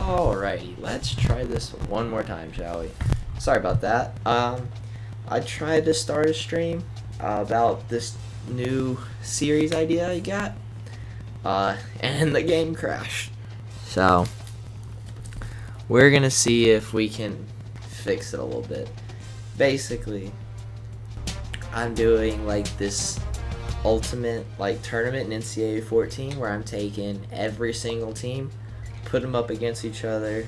Alrighty, let's try this one more time, shall we? Sorry about that. I tried to start a stream about this new series idea I got, and the game crashed. So, we're gonna see if we can fix it a little bit. Basically, I'm doing like this ultimate tournament in NCAA 14 where I'm taking every single team, put them up against each other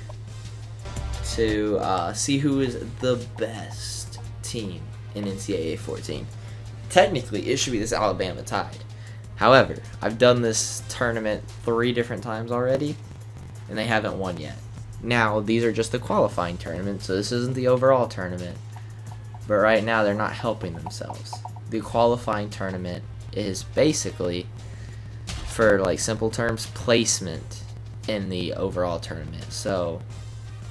to see who is the best team in NCAA 14. Technically, it should be this Alabama Tide. However, I've done this tournament 3 different times already, and they haven't won yet. Now, these are just the qualifying tournaments, so this isn't the overall tournament. But right now, they're not helping themselves. The qualifying tournament is basically, for like simple terms, placement in the overall tournament. So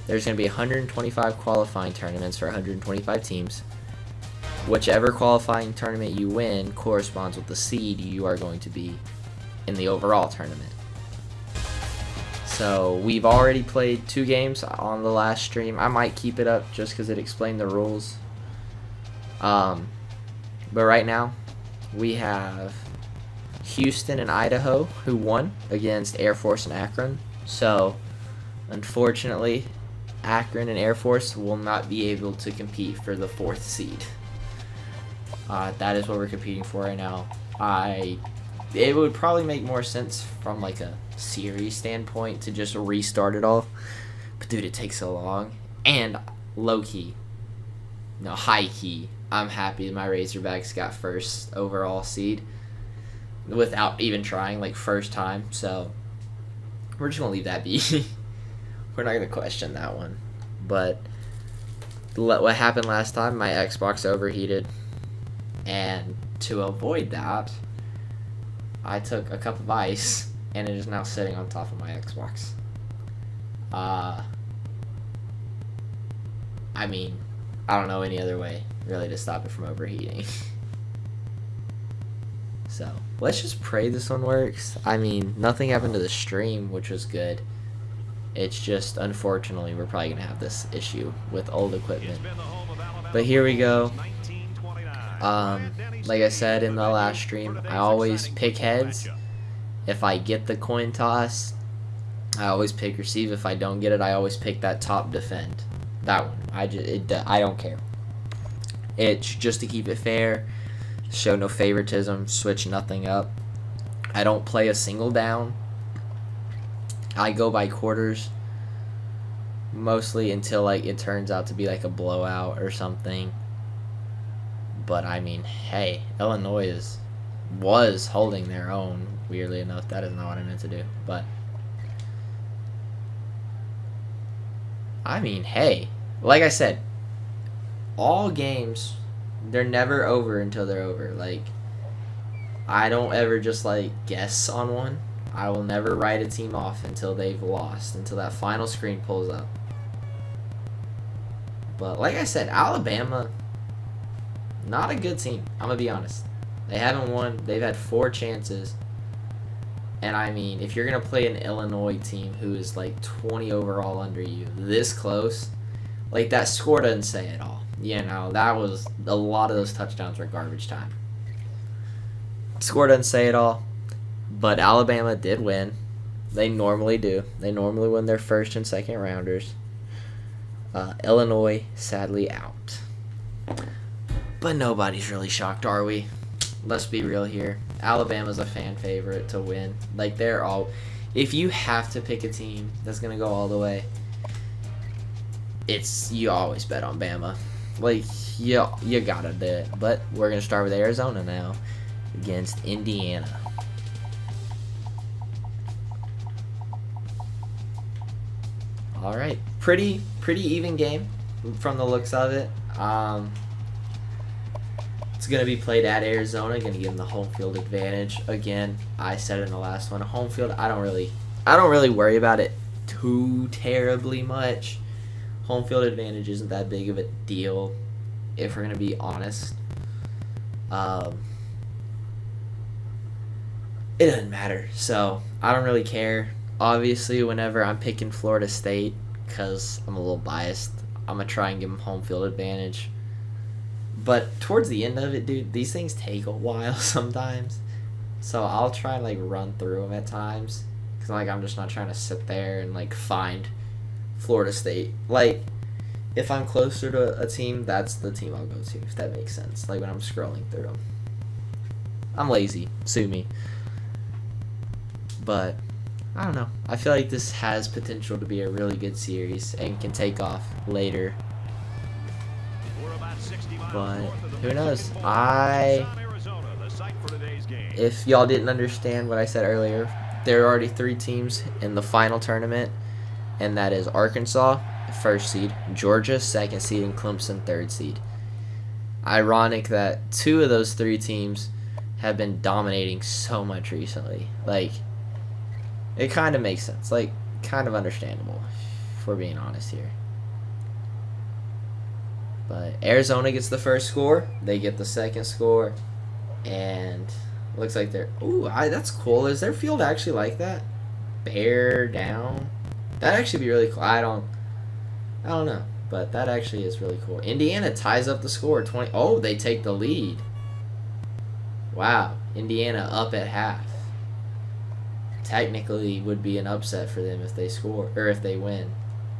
there's going to be 125 qualifying tournaments for 125 teams. Whichever qualifying tournament you win corresponds with the seed you are going to be in the overall tournament. So we've already played 2 games on the last stream. I might keep it up just because it explained the rules. But right now we have Houston and Idaho who won against Air Force and Akron. So unfortunately, Akron and Air Force will not be able to compete for the 4th seed. That is what we're competing for right now. It would probably make more sense from like a series standpoint to just restart it all. But dude, it takes so long. And high key, I'm happy my Razorbacks got 1st overall seed without even trying, like first time. So we're just gonna leave that be. We're not gonna question that one. But what happened last time, my Xbox overheated. And to avoid that, I took a cup of ice, and it is now sitting on top of my Xbox. I mean, I don't know any other way, really, to stop it from overheating. So, let's just pray this one works. I mean, nothing happened to the stream, which was good. It's just, unfortunately, we're probably going to have this issue with old equipment. But here we go. Like I said in the last stream, I always pick heads. If I get the coin toss, I always pick receive. If I don't get it, I always pick that top defend. That one. I don't care. It's just to keep it fair, show no favoritism, switch nothing up. I don't play a single down. I go by quarters mostly until like it turns out to be like a blowout or something. But I mean, hey, Illinois was holding their own. Weirdly enough, that is not what I meant to do. But I mean, hey, like I said, all games, they're never over until they're over. Like, I don't ever just like guess on one. I will never write a team off until they've lost, until that final screen pulls up. But like I said, Alabama, not a good team. I'm going to be honest. They haven't won. They've had 4 chances. And I mean, if you're going to play an Illinois team who is like 20 overall under you, this close, like that score doesn't say it all. You know, that was a lot of those touchdowns were garbage time. Score doesn't say it all. But Alabama did win. They normally do. They normally win their 1st and 2nd rounders. Illinois, sadly, out. But nobody's really shocked, are we? Let's be real here. Alabama's a fan favorite to win. Like, they're all... If you have to pick a team that's going to go all the way, you always bet on Bama. Like, you gotta do it. But we're going to start with Arizona now against Indiana. All right. Pretty even game from the looks of it. It's going to be played at Arizona. Going to give them the home field advantage. Again, I said in the last one, home field, I don't really worry about it too terribly much. Home field advantage isn't that big of a deal, if we're going to be honest. It doesn't matter. So, I don't really care. Obviously, whenever I'm picking Florida State, because I'm a little biased, I'm going to try and give them home field advantage. But towards the end of it, dude, these things take a while sometimes. So I'll try and, like, run through them at times. Because, like, I'm just not trying to sit there and, like, find Florida State. Like, if I'm closer to a team, that's the team I'll go to, if that makes sense. Like, when I'm scrolling through them. I'm lazy. Sue me. But I don't know. I feel like this has potential to be a really good series and can take off later. But who knows? If y'all didn't understand what I said earlier, there are already 3 teams in the final tournament, and that is Arkansas, 1st seed, Georgia, 2nd seed, and Clemson, 3rd seed. Ironic that 2 of those 3 teams have been dominating so much recently. Like, it kind of makes sense. Like, kind of understandable, if we're being honest here. But Arizona gets the first score. They get the second score. And looks like they're... Ooh, that's cool. Is their field actually like that? Bear down? That'd actually be really cool. I don't know. But that actually is really cool. Indiana ties up the score. 20. Oh, they take the lead. Wow. Indiana up at half. Technically would be an upset for them if they score or if they win.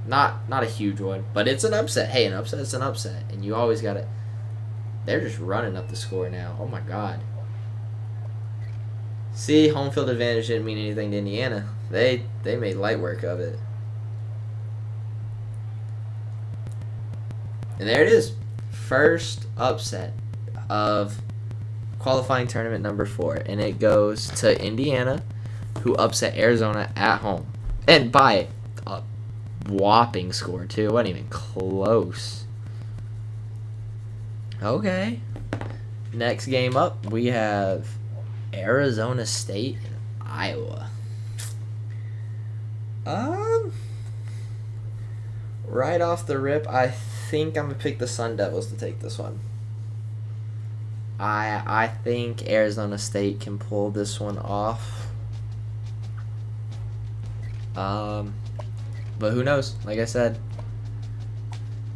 Not a huge one, but it's an upset. Hey, an upset is an upset, and you always got to. They're just running up the score now. Oh my God. See, home field advantage didn't mean anything to Indiana. They made light work of it. And there it is. First upset of qualifying tournament number 4, and it goes to Indiana, who upset Arizona at home, and by a whopping score too. It wasn't even close. Okay. Next game up, we have Arizona State and Iowa. Right off the rip, I think I'm gonna pick the Sun Devils to take this one. I think Arizona State can pull this one off. But who knows? Like I said.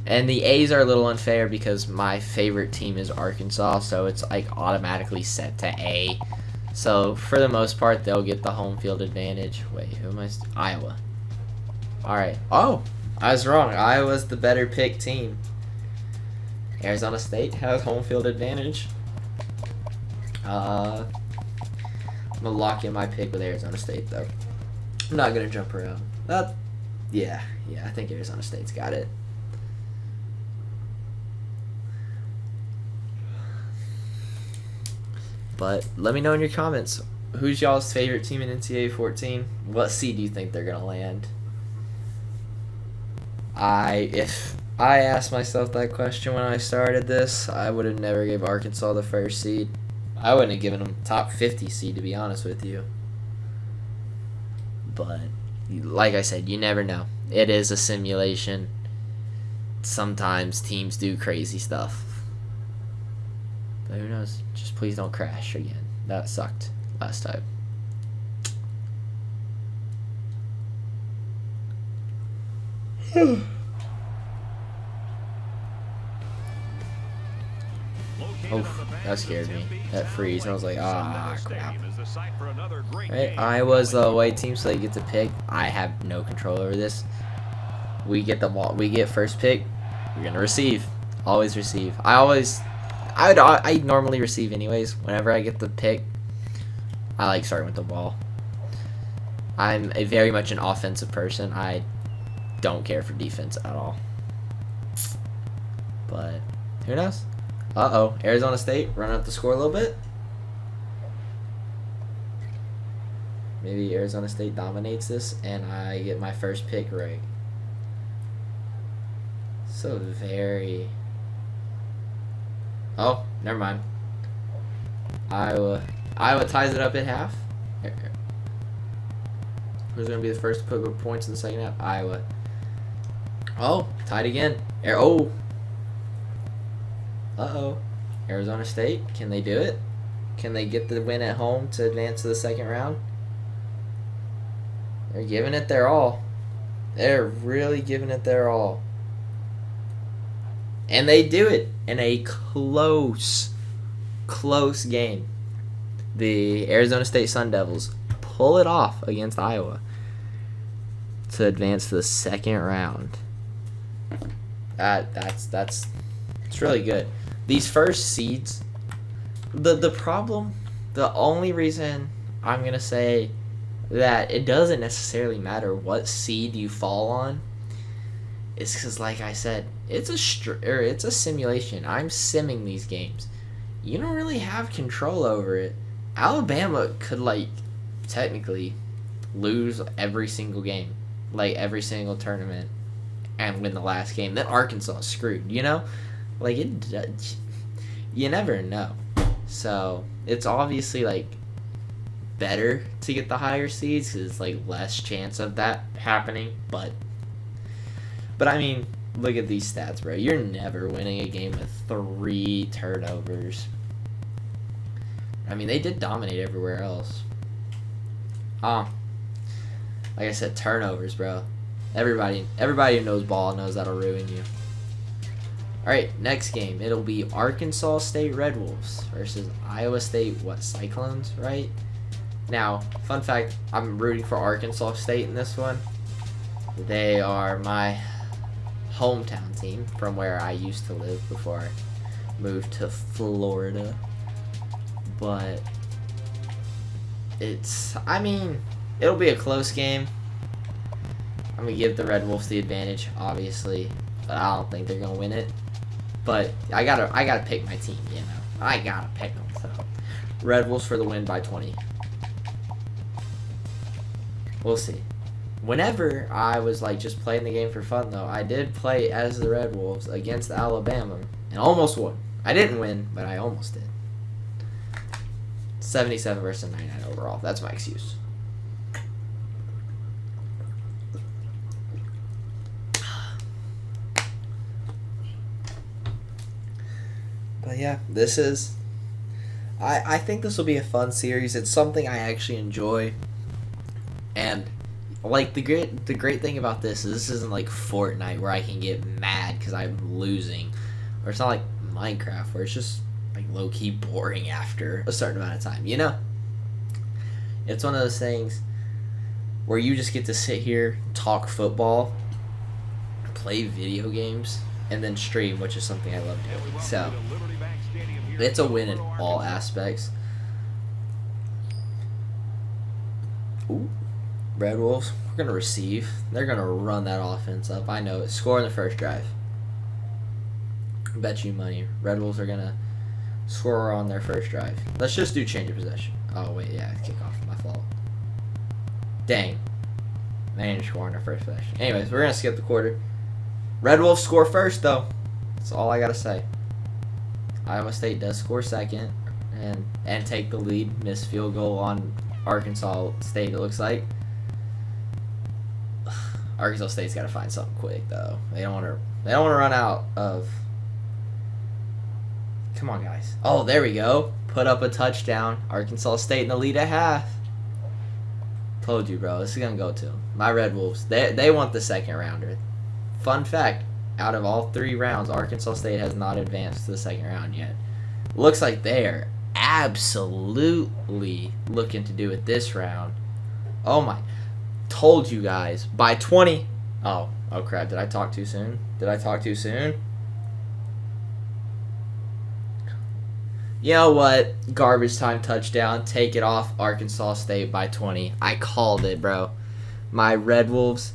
And the A's are a little unfair because my favorite team is Arkansas, so it's like automatically set to A. So for the most part, they'll get the home field advantage. Wait, who am I? Iowa. Alright. Oh, I was wrong. Iowa's the better pick team. Arizona State has home field advantage. I'm going to lock in my pick with Arizona State, though. I'm not going to jump around. Yeah, I think Arizona State's got it. But let me know in your comments, who's y'all's favorite team in NCAA 14? What seed do you think they're going to land? If I asked myself that question when I started this, I would have never gave Arkansas the first seed. I wouldn't have given them top 50 seed, to be honest with you. But like I said, you never know. It is a simulation. Sometimes teams do crazy stuff. But who knows? Just please don't crash again. That sucked last time. Oh, that scared me. That freeze. I was like, crap. Right, Iowa's the away team, so they get to pick. I have no control over this. We get the ball. We get first pick. We're gonna receive. Always receive. I normally receive anyways. Whenever I get the pick, I like starting with the ball. I'm very much an offensive person. I don't care for defense at all. But who knows? Uh-oh. Arizona State running up the score a little bit. Maybe Arizona State dominates this and I get my first pick right. So very... Oh, never mind. Iowa ties it up at half. Who's going to be the first to put points in the second half? Iowa. Oh, tied again. Oh. Uh-oh. Arizona State, can they do it? Can they get the win at home to advance to the second round? They're giving it their all. They're really giving it their all. And they do it in a close game. The Arizona State Sun Devils pull it off against Iowa to advance to the second round. That's really good. These first seeds, the problem, the only reason I'm gonna say that it doesn't necessarily matter what seed you fall on is because, like I said, it's a simulation. I'm simming these games. You don't really have control over it. Alabama could technically lose every single game, every single tournament, and win the last game. Then Arkansas is screwed. You never know. So it's obviously better to get the higher seeds because it's less chance of that happening. But I mean, look at these stats, bro. You're never winning a game with 3 turnovers. I mean, they did dominate everywhere else. Like I said, turnovers, bro. Everybody who knows ball knows that'll ruin you. Alright, next game. It'll be Arkansas State Red Wolves versus Iowa State, Cyclones, right? Now, fun fact, I'm rooting for Arkansas State in this one. They are my hometown team from where I used to live before I moved to Florida. But it'll be a close game. I'm going to give the Red Wolves the advantage, obviously, but I don't think they're going to win it. But I gotta pick my team, I gotta pick them. So Red Wolves for the win by 20. We'll see. Whenever I was just playing the game for fun, though, I did play as the Red Wolves against Alabama and almost won. I didn't win, but I almost did. 77 versus 99 overall. That's my excuse. But yeah, this is... I think this will be a fun series. It's something I actually enjoy. And the great thing about this is this isn't like Fortnite where I can get mad because I'm losing. Or it's not like Minecraft where it's just low-key boring after a certain amount of time, It's one of those things where you just get to sit here, talk football, play video games, and then stream, which is something I love doing. So it's a win in all aspects. Ooh, Red Wolves, we're going to receive. They're going to run that offense up. I know it. Score in the first drive. Bet you money. Red Wolves are going to score on their first drive. Let's just do change of possession. Oh, wait, yeah, kickoff. My fault. Dang. They didn't score on their first possession. Anyways, we're going to skip the quarter. Red Wolves score first, though. That's all I got to say. Iowa State does score second and take the lead. Missed field goal on Arkansas State, it looks like. Arkansas State's got to find something quick, though. They don't want to run out of... Come on, guys. Oh, there we go. Put up a touchdown. Arkansas State in the lead at half. Told you, bro. This is going to go to them. My Red Wolves. They want the second rounder. Fun fact, out of all 3 rounds, Arkansas State has not advanced to the second round yet. Looks like they're absolutely looking to do it this round. Oh, my. Told you guys. By 20. Oh, crap. Did I talk too soon? You know what? Garbage time touchdown. Take it off Arkansas State by 20. I called it, bro. My Red Wolves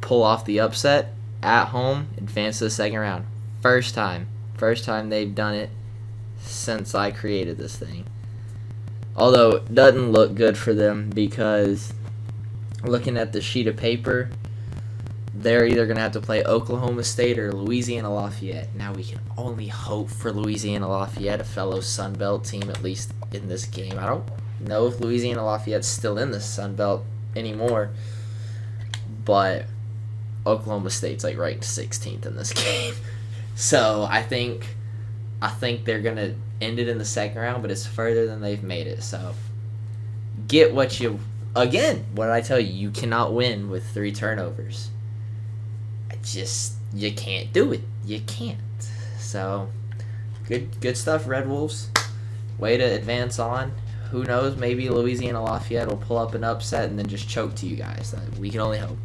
pull off the upset at home, advance to the second round. First time they've done it since I created this thing. Although it doesn't look good for them because looking at the sheet of paper, they're either going to have to play Oklahoma State or Louisiana Lafayette. Now we can only hope for Louisiana Lafayette, a fellow Sun Belt team, at least in this game. I don't know if Louisiana Lafayette's still in the Sun Belt anymore, but Oklahoma State's right 16th in this game. So I think they're going to end it in the second round, but it's further than they've made it. So get what you Again, what did I tell you? You cannot win with 3 turnovers. You can't do it. You can't. So, good stuff, Red Wolves. Way to advance on. Who knows? Maybe Louisiana Lafayette will pull up an upset and then just choke to you guys. We can only hope.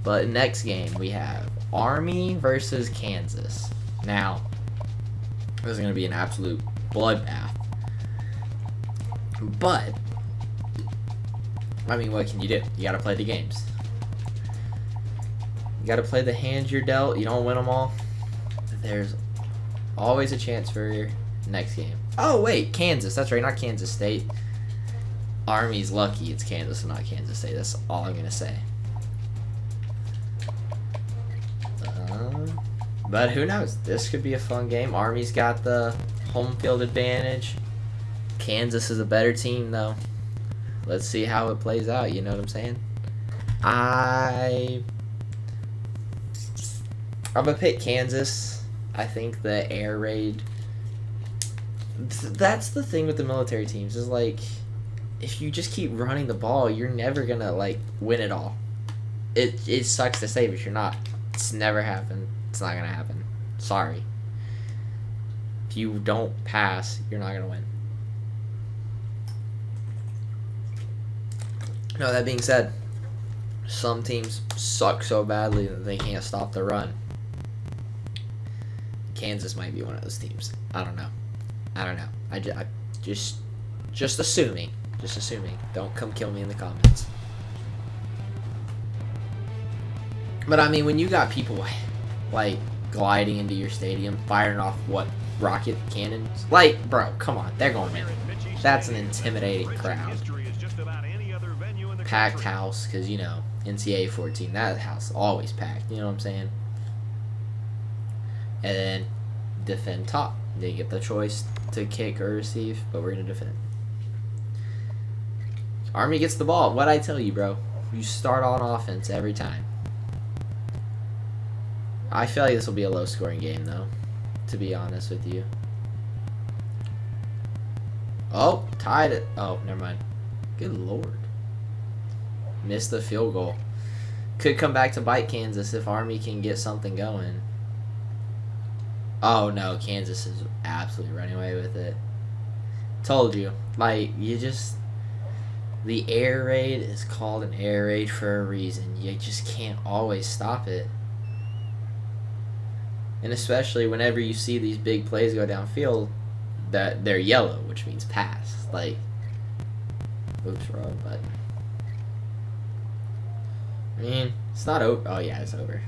But next game, we have Army versus Kansas. Now, this is going to be an absolute bloodbath. But, I mean, what can you do? You got to play the games. You got to play the hands you're dealt. You don't win them all. There's always a chance for your next game. Oh, wait, Kansas. That's right, not Kansas State. Army's lucky it's Kansas and not Kansas State. That's all I'm going to say. But who knows? This could be a fun game. Army's got the home field advantage. Kansas is a better team, though. Let's see how it plays out. You know what I'm saying? I'm going to pick Kansas. I think the air raid... That's the thing with the military teams. Is like, if you just keep running the ball, you're never going to, like, win it all. It sucks to say, but you're not. It's never happened. It's not going to happen. Sorry. If you don't pass, you're not going to win. No, that being said, some teams suck so badly that they can't stop the run. Kansas might be one of those teams. I don't know. I just assuming. Just assuming. Don't come kill me in the comments. But I mean, when you got people like gliding into your stadium, firing off what rocket cannons, like, bro, come on, they're going in. That's an intimidating crowd. Packed house, because you know NCAA 14, that house always packed. You know what I'm saying? And then defend top. They get the choice to kick or receive, but we're gonna defend. Army gets the ball. What'd I tell you, bro? You start on offense every time. I feel like this will be a low-scoring game, though, to be honest with you. Oh, tied it. Oh, never mind. Good lord. Missed the field goal. Could come back to bite Kansas if Army can get something going. Oh, no. Kansas is absolutely running away with it. Told you. Like, you just... The air raid is called an air raid for a reason. You just can't always stop it. And especially whenever you see these big plays go downfield, that they're yellow, which means pass. Like, oops, wrong button. I mean, it's not over. Oh, yeah, it's over.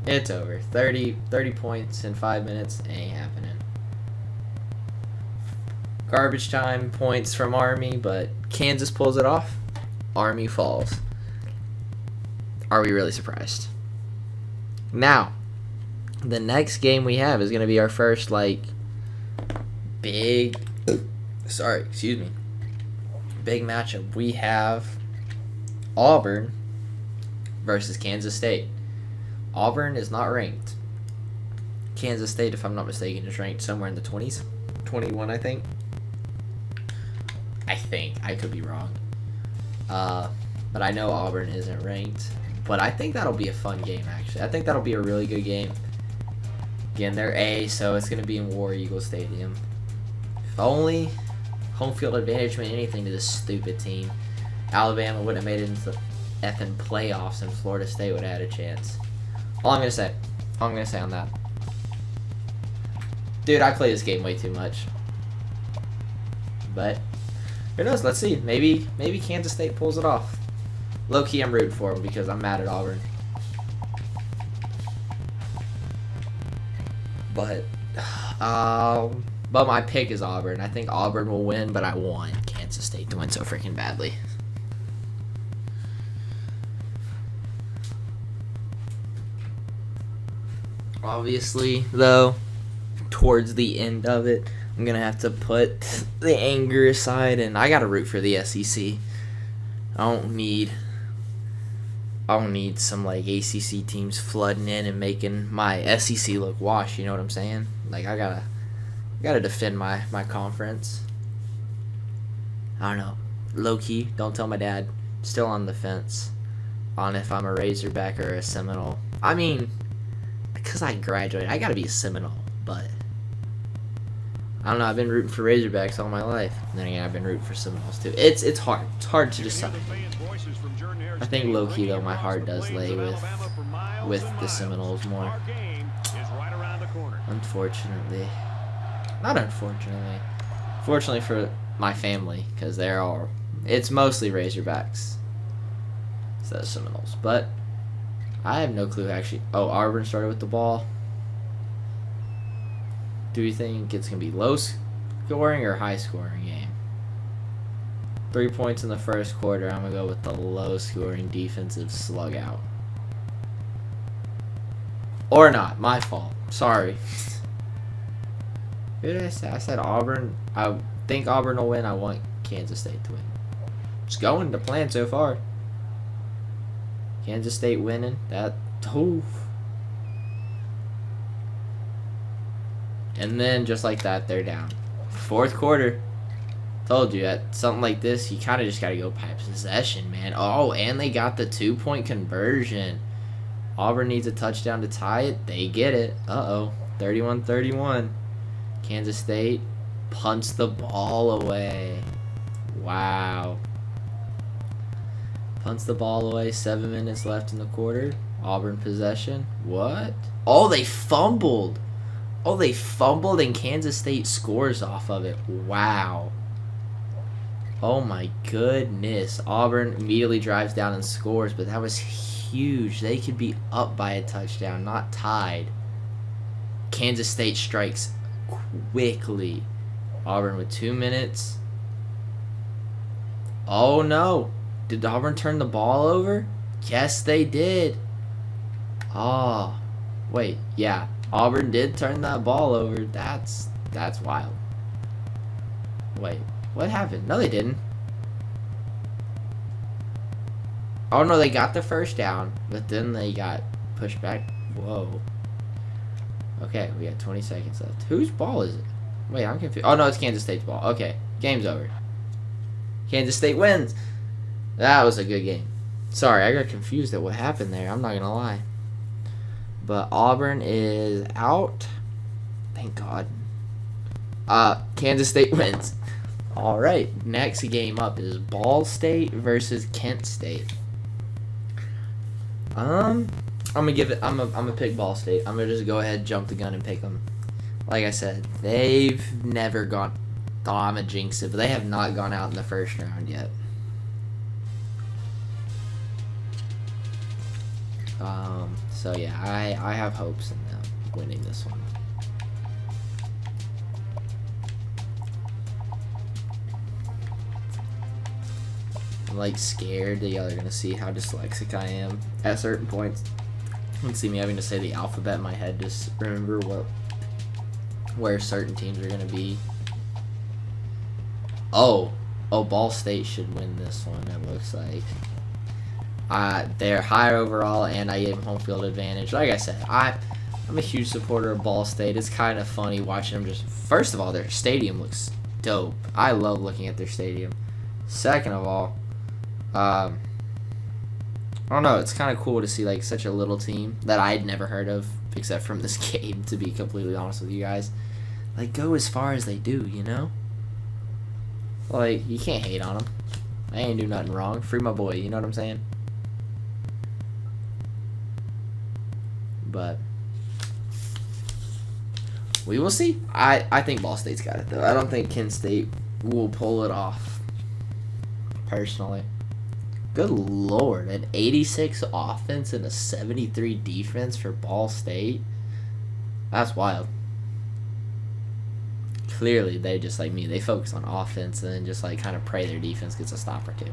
It's over. 30 points in 5 minutes ain't happening. Garbage time points from Army, but Kansas pulls it off. Army falls. Are we really surprised? Now, the next game we have is going to be our first, like, big... Sorry, excuse me. Big matchup. We have Auburn versus Kansas State. Auburn is not ranked. Kansas State, if I'm not mistaken, is ranked somewhere in the 20s. 21, I think. I could be wrong. But I know Auburn isn't ranked. But I think that'll be a fun game, actually. I think that'll be a really good game. Again, they're A, so it's going to be in War Eagle Stadium. If only home field advantage meant anything to this stupid team, Alabama wouldn't have made it into the effing playoffs and Florida State would have had a chance. All I'm going to say. All I'm going to say on that. Dude, I play this game way too much. But who knows? Let's see. Maybe Kansas State pulls it off. Low-key, I'm rooting for them because I'm mad at Auburn. But my pick is Auburn. I think Auburn will win, but I want Kansas State to win so freaking badly. Obviously, though, towards the end of it, I'm going to have to put the anger aside, and I got to root for the SEC. I don't need some, like, ACC teams flooding in and making my SEC look washed, you know what I'm saying? Like, I gotta defend my conference. I don't know. Low-key, don't tell my dad. Still on the fence on if I'm a Razorback or a Seminole. I mean, because I graduated, I gotta be a Seminole, but I don't know. I've been rooting for Razorbacks all my life. And then again, I've been rooting for Seminoles too. It's hard. It's hard to decide. I think low key though, my heart does lay with the Seminoles more. Unfortunately, not unfortunately. Fortunately for my family, because it's mostly Razorbacks instead of Seminoles. But I have no clue actually. Oh, Auburn started with the ball. Do you think it's going to be low scoring or high scoring game? 3 points in the first quarter. I'm going to go with the low scoring defensive slug out. Or not. My fault. Sorry. Who did I say? I said Auburn. I think Auburn will win. I want Kansas State to win. It's going to plan so far. Kansas State winning. And then, just like that, they're down. Fourth quarter. Told you, at something like this, you kind of just got to go by possession, man. Oh, and they got the 2-point conversion. Auburn needs a touchdown to tie it. They get it. Uh-oh. 31-31. Kansas State punts the ball away. Wow. Punts the ball away. 7 minutes left in the quarter. Auburn possession. What? Oh, they fumbled. Oh, they fumbled and Kansas State scores off of it. Wow. Oh my goodness. Auburn immediately drives down and scores, but that was huge. They could be up by a touchdown, not tied. Kansas State strikes quickly. Auburn with 2 minutes. Oh no. Did Auburn turn the ball over? Yes, they did. Oh, wait, yeah. Auburn did turn that ball over. That's wild. Wait, what happened? No, they didn't. Oh, no, they got the first down, but then they got pushed back. Whoa. Okay, we got 20 seconds left. Whose ball is it? Wait, I'm confused. Oh, no, it's Kansas State's ball. Okay, game's over. Kansas State wins. That was a good game. Sorry, I got confused at what happened there. I'm not going to lie. But Auburn is out. Thank God. Kansas State wins. All right, next game up is Ball State versus Kent State. I'm gonna pick Ball State. I'm gonna just go ahead, jump the gun, and pick them. Like I said, they've never gone. Oh, I'm a jinx it, but they have not gone out in the first round yet. So yeah, I have hopes in them winning this one. I'm like scared that y'all are gonna see how dyslexic I am at certain points. You can see me having to say the alphabet in my head to remember where certain teams are gonna be. Oh, Ball State should win this one. It looks like. They're higher overall, and I gave them home field advantage. Like I said, I'm a huge supporter of Ball State. It's kind of funny watching them. First of all, their stadium looks dope. I love looking at their stadium. Second of all, I don't know. It's kind of cool to see like such a little team that I'd never heard of except from this game. To be completely honest with you guys, like go as far as they do. You know, like you can't hate on them. I ain't do nothing wrong. Free my boy. You know what I'm saying? But we will see. I think Ball State's got it, though. I don't think Kent State will pull it off, personally. Good Lord. An 86 offense and a 73 defense for Ball State? That's wild. Clearly, they just like me. They focus on offense and then just like kind of pray their defense gets a stop or two.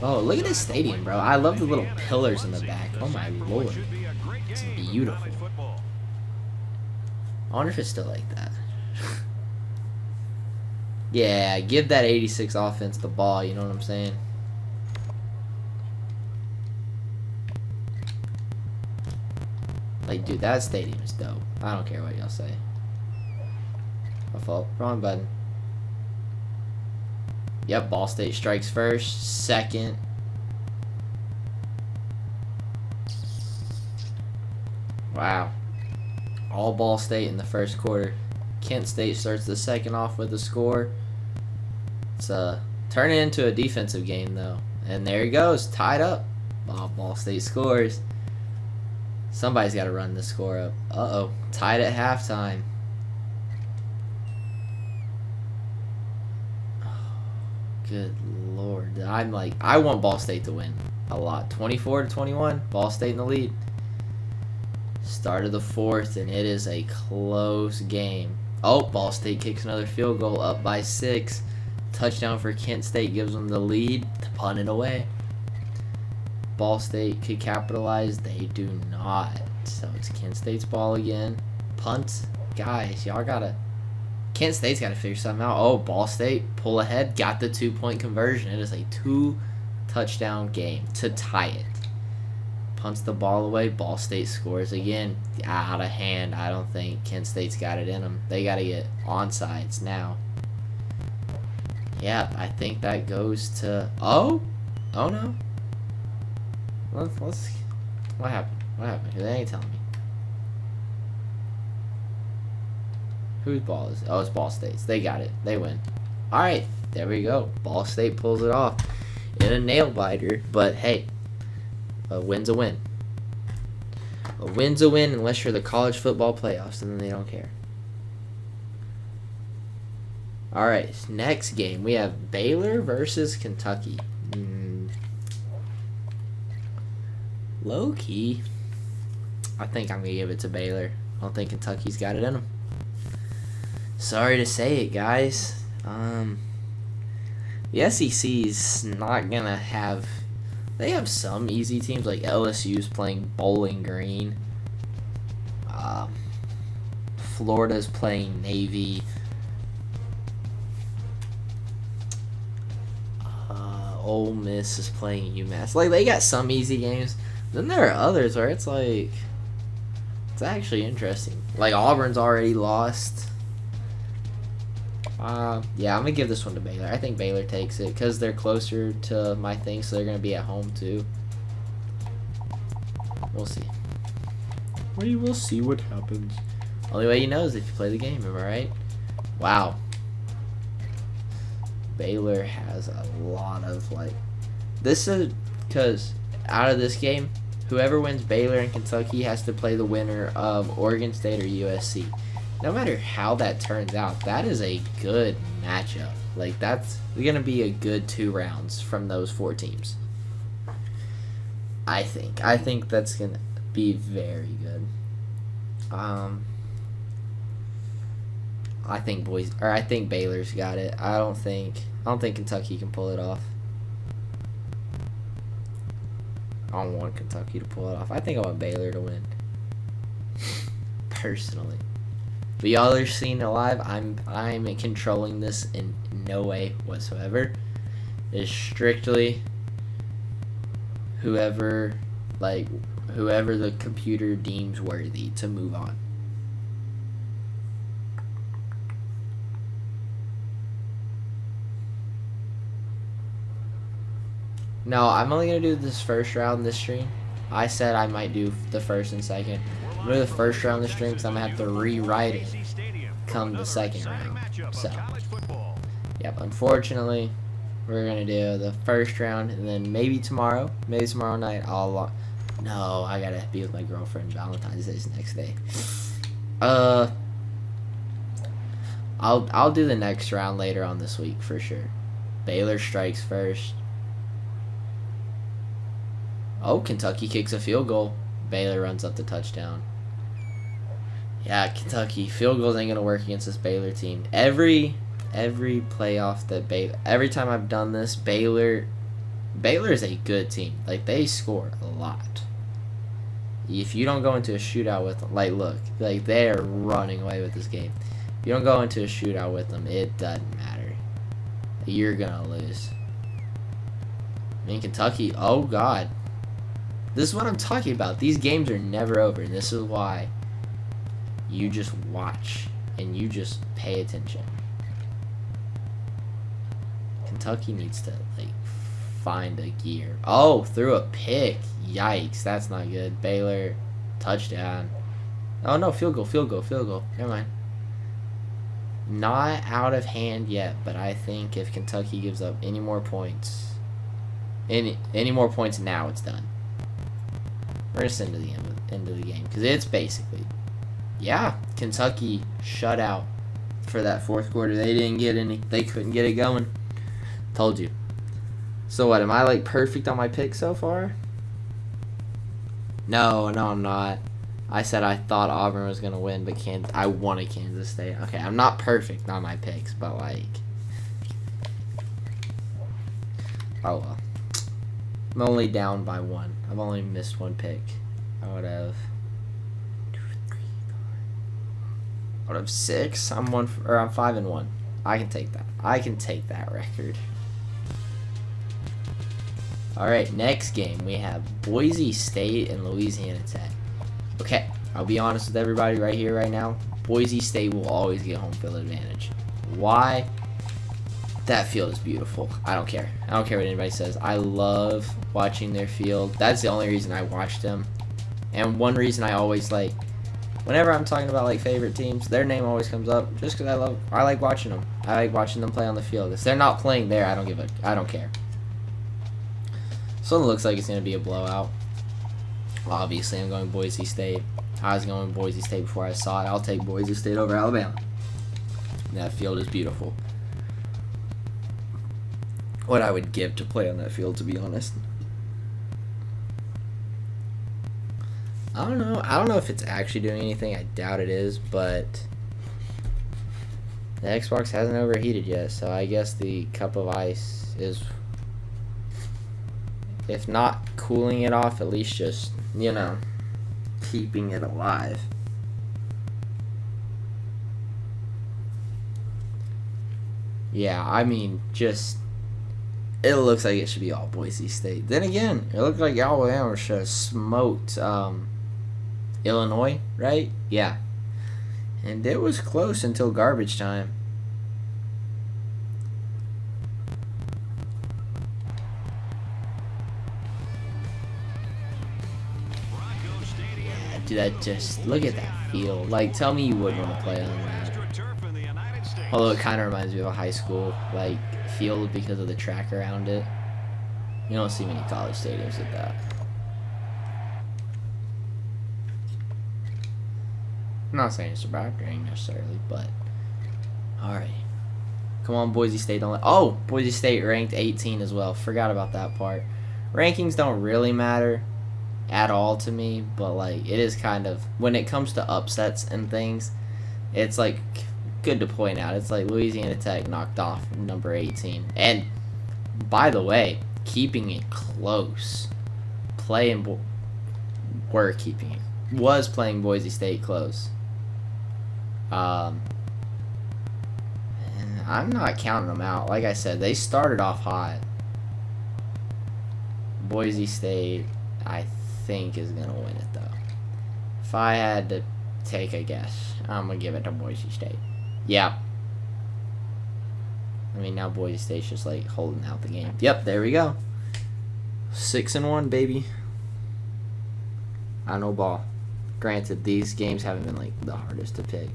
Oh, look at this stadium, bro. I love the little pillars in the back. Oh, my Lord. It's beautiful. I wonder if it's still like that. Yeah, give that 86 offense the ball, you know what I'm saying? Like, dude, that stadium is dope. I don't care what y'all say. My fault. Wrong button. Yep, Ball State strikes first, second. Wow. All Ball State in the first quarter. Kent State starts the second off with a score. It's turning into a defensive game though. And there he goes, tied up. Ball State scores. Somebody's got to run the score up. Uh-oh, tied at halftime. Good Lord. I want Ball State to win a lot. 24-21, Ball State in the lead. Start of the fourth, and it is a close game. Oh, Ball State kicks another field goal, up by 6. Touchdown for Kent State gives them the lead to punt it away. Ball State could capitalize. They do not. So it's Kent State's ball again. Punt. Guys, y'all gotta... Kent State's got to figure something out. Oh, Ball State pull ahead. Got the 2-point conversion. It is a 2-touchdown game to tie it. Punts the ball away. Ball State scores again. Out of hand. I don't think Kent State's got it in them. They got to get onsides now. Yeah, I think that goes to... Oh no. What happened? What happened? They ain't telling me. Whose ball is it? Oh, it's Ball State's. They got it. They win. Alright, there we go. Ball State pulls it off in a nail biter. But hey, a win's a win. A win's a win unless you're the college football playoffs, and then they don't care. Alright, next game. We have Baylor versus Kentucky. Low key, I think I'm going to give it to Baylor. I don't think Kentucky's got it in them. Sorry to say it, guys. The SEC's not going to have... They have some easy teams, like LSU's playing Bowling Green. Florida's playing Navy. Ole Miss is playing UMass. Like, they got some easy games. Then there are others where it's like... It's actually interesting. Like, Auburn's already lost. Yeah, I'm going to give this one to Baylor. I think Baylor takes it because they're closer to my thing, so they're going to be at home too. We'll see. We will see what happens. Only way you know is if you play the game, am I right? Wow. Baylor has a lot of, like... This is because out of this game, whoever wins Baylor and Kentucky has to play the winner of Oregon State or USC. No matter how that turns out, that is a good matchup. Like, that's going to be a good 2 rounds from those 4 teams. I think that's going to be very good. I think Baylor's got it. I don't think Kentucky can pull it off. I don't want Kentucky to pull it off. I think I want Baylor to win. Personally. But y'all are seeing it live. I'm controlling this in no way whatsoever. It's strictly whoever the computer deems worthy to move on. No, I'm only going to do this first round this stream. I said I might do the first and second. I'm going to do the first round of the stream because I'm going to have to rewrite it come the second round. So, yep, unfortunately, we're going to do the first round, and then maybe tomorrow night, no, I got to be with my girlfriend. Valentine's Day's the next day. I'll do the next round later on this week for sure. Baylor strikes first. Oh, Kentucky kicks a field goal. Baylor runs up the touchdown. Yeah, Kentucky. Field goals ain't going to work against this Baylor team. Every playoff that every time I've done this, Baylor is a good team. Like, they score a lot. If you don't go into a shootout with them, like, look, like, they are running away with this game. If you don't go into a shootout with them, it doesn't matter. You're going to lose. I mean, Kentucky, oh, God. This is what I'm talking about. These games are never over, and this is why you just watch and you just pay attention. Kentucky needs to, like, find a gear. Oh, threw a pick. Yikes, that's not good. Baylor, touchdown. Oh, no, field goal. Never mind. Not out of hand yet, but I think if Kentucky gives up any more points, any more points now, it's done. We're just into the end of the game, because it's basically, yeah, Kentucky shut out for that fourth quarter. They didn't get any. They couldn't get it going. Told you. So what, am I, like, perfect on my pick so far? No, I'm not. I said I thought Auburn was going to win, but I wanted Kansas State. Okay, I'm not perfect on my picks, but, like, oh well. I'm only down by 1. I've only missed 1 pick. I would have 6. I'm 5-1. I can take that. I can take that record. All right, next game we have Boise State and Louisiana Tech. Okay, I'll be honest with everybody right here, right now. Boise State will always get home field advantage. Why? That field is beautiful. I don't care. I don't care what anybody says. I love watching their field. That's the only reason I watch them. And one reason I always, like, whenever I'm talking about, like, favorite teams, their name always comes up just because I like watching them. I like watching them play on the field. If they're not playing there, I don't care. So it looks like it's going to be a blowout. Obviously, I'm going Boise State. I was going Boise State before I saw it. I'll take Boise State over Alabama. That field is beautiful. What I would give to play on that field, to be honest. I don't know. I don't know if it's actually doing anything. I doubt it is, but the Xbox hasn't overheated yet, so I guess the cup of ice is, if not cooling it off, at least just, you know, keeping it alive. Yeah, I mean, just, it looks like it should be all Boise State. Then again, it looked like Alabama should have smoked Illinois, right? Yeah. And it was close until garbage time. Yeah, dude, that just, look at that field. Like, tell me you wouldn't want to play on that. Although it kind of reminds me of a high school, like, field because of the track around it. You don't see many college stadiums with that. I'm not saying it's a bad thing necessarily, but alright. Come on, Boise State. Boise State ranked 18 as well. Forgot about that part. Rankings don't really matter at all to me, but, like, it is kind of, when it comes to upsets and things, it's, like, good to point out. It's like Louisiana Tech knocked off number 18. And, by the way, keeping it close. Was playing Boise State close. And I'm not counting them out. Like I said, they started off hot. Boise State, I think, is going to win it, though. If I had to take a guess, I'm going to give it to Boise State. Yeah. I mean, now Boise State's just, like, holding out the game. Yep, there we go. 6-1, baby. I know ball. Granted, these games haven't been, like, the hardest to pick.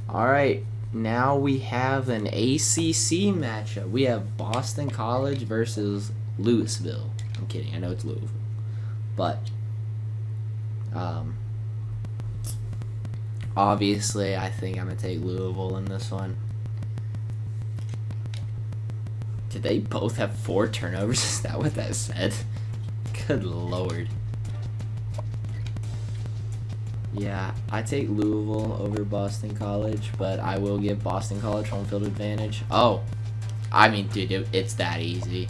Alright, now we have an ACC matchup. We have Boston College versus Louisville. I'm kidding, I know it's Louisville. But, obviously, I think I'm going to take Louisville in this one. Did they both have 4 turnovers? Is that what that said? Good lord. Yeah, I take Louisville over Boston College, but I will give Boston College home field advantage. Oh, I mean, dude, it's that easy.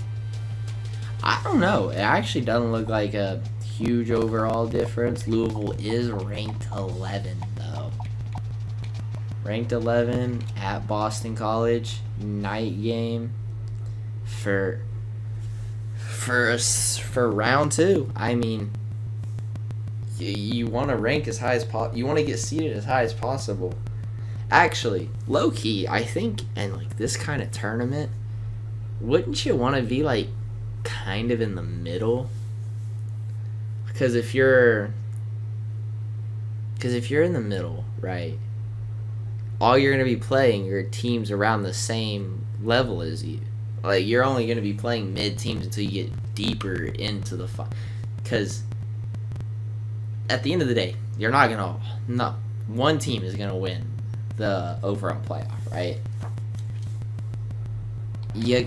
I don't know. It actually doesn't look like a huge overall difference. Louisville is ranked 11, though. Ranked 11 at Boston College. Night game for round 2. I mean, you want to rank as high as you want to get seated as high as possible. Actually, low key, I think, in like this kind of tournament, wouldn't you want to be like kind of in the middle? Because if you're in the middle, right? All you're going to be playing your teams around the same level as you. Like, you're only going to be playing mid teams until you get deeper into the fight. Because at the end of the day, you're not going to. No. One team is going to win the overall playoff, right? You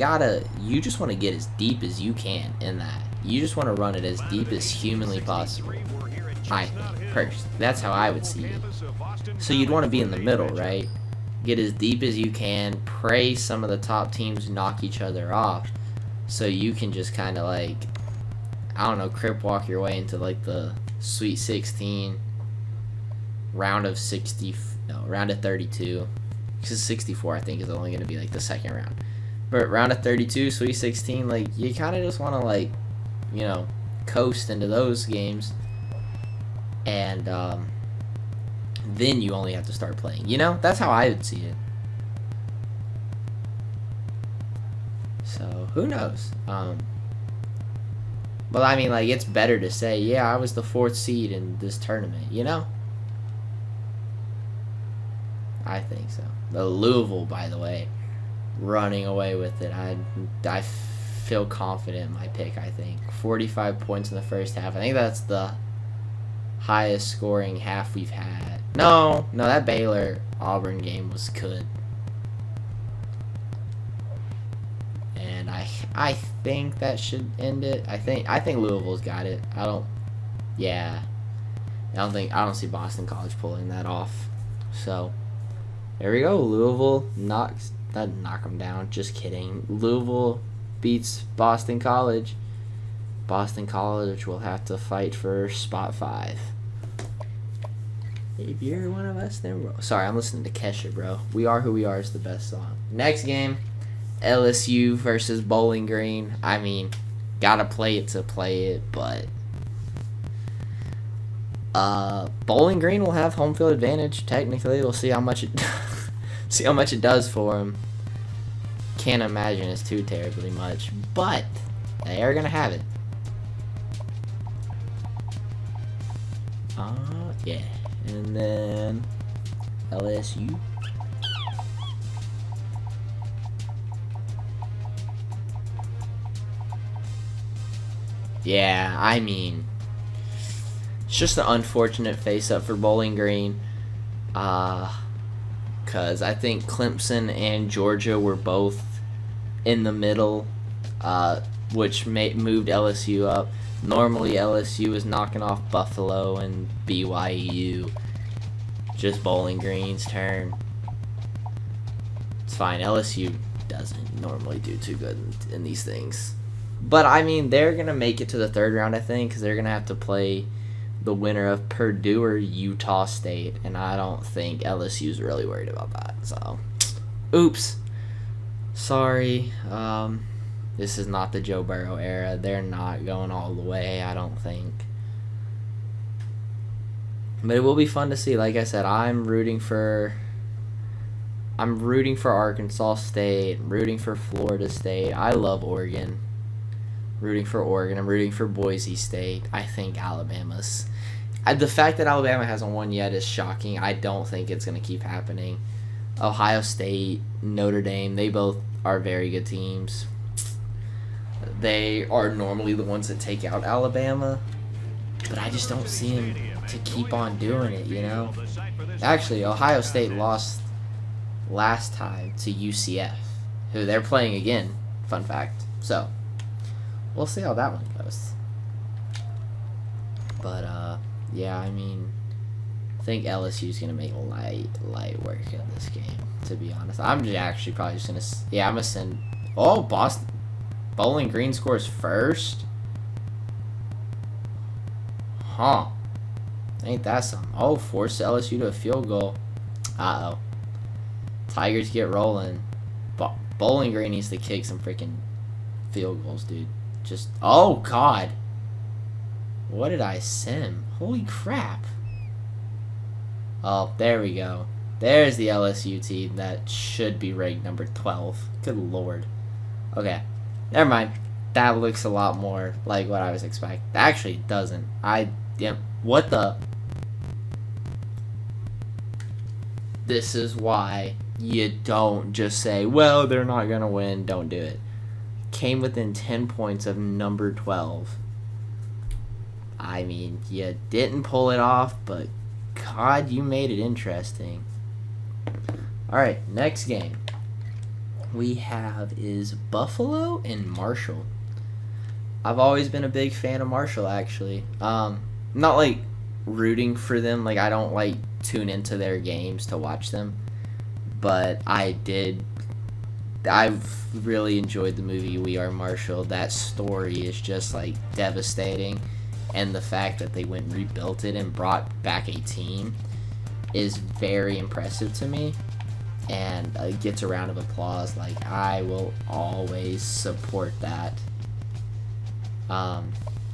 just want to get as deep as you can in that. You just want to run it as deep as humanly possible. I think, first. That's how I would see it. So you'd want to be in the middle, right? Get as deep as you can. Pray some of the top teams knock each other off. So you can just kind of like, I don't know, crip walk your way into like the Sweet 16, round of 32. Because 64 I think is only going to be like the second round. But round of 32, Sweet 16, like you kind of just want to like, you know, coast into those games. And then you only have to start playing. You know, that's how I would see it. So who knows? But I mean, like, it's better to say, yeah, I was the 4th seed in this tournament. You know, I think so. The Louisville, by the way, running away with it. I feel confident in my pick. I think 45 points in the first half. I think that's the highest scoring half we've had. No, that Baylor Auburn game was good. And I think that should end it. I think Louisville's got it. I don't see Boston College pulling that off. So there we go. Louisville doesn't knock them down. Just kidding. Louisville beats Boston College. Boston College will have to fight for spot 5. If you're one of us, then sorry, I'm listening to Kesha, bro. We Are Who We Are is the best song. Next game, LSU versus Bowling Green. I mean, gotta play it to play it, but Bowling Green will have home field advantage. Technically, we'll see how much it does for them. Can't imagine it's too terribly much, but they are gonna have it. Yeah. And then LSU. Yeah, I mean, it's just an unfortunate face-up for Bowling Green. Because I think Clemson and Georgia were both in the middle, which moved LSU up. Normally, LSU is knocking off Buffalo and BYU. Just Bowling Green's turn. It's fine. LSU doesn't normally do too good in these things. But, I mean, they're going to make it to the third round, I think, because they're going to have to play the winner of Purdue or Utah State. And I don't think LSU's really worried about that. So, oops. Sorry. This is not the Joe Burrow era. They're not going all the way, I don't think. But it will be fun to see. Like I said, I'm rooting for Arkansas State. I'm rooting for Florida State. I love Oregon. Rooting for Oregon. I'm rooting for Boise State. I think Alabama's. The fact that Alabama hasn't won yet is shocking. I don't think it's going to keep happening. Ohio State, Notre Dame, they both are very good teams. They are normally the ones that take out Alabama, but I just don't see them to keep on doing it, you know? Actually, Ohio State lost last time to UCF, who they're playing again, fun fact. So, we'll see how that one goes. But, yeah, I mean, I think LSU's going to make light work in this game, to be honest. I'm actually probably just going to, I'm going to send, Bowling Green scores first? Huh. Ain't that something? Oh, force LSU to a field goal. Uh-oh. Tigers get rolling. Bowling Green needs to kick some freaking field goals, dude. Oh, God. What did I sim? Holy crap. Oh, there we go. There's the LSU team that should be ranked number 12. Good Lord. Okay. Never mind. That looks a lot more like what I was expecting. Actually, it doesn't. What the? This is why you don't just say, well, they're not going to win. Don't do it. Came within 10 points of number 12. I mean, you didn't pull it off, but God, you made it interesting. Alright, next game we have is Buffalo and Marshall. I've always been a big fan of Marshall, actually. Not like rooting for them. Like, I don't like tune into their games to watch them. But I've really enjoyed the movie We Are Marshall. That story is just like devastating. And the fact that they went and rebuilt it and brought back a team is very impressive to me. And gets a round of applause. Like, I will always support that.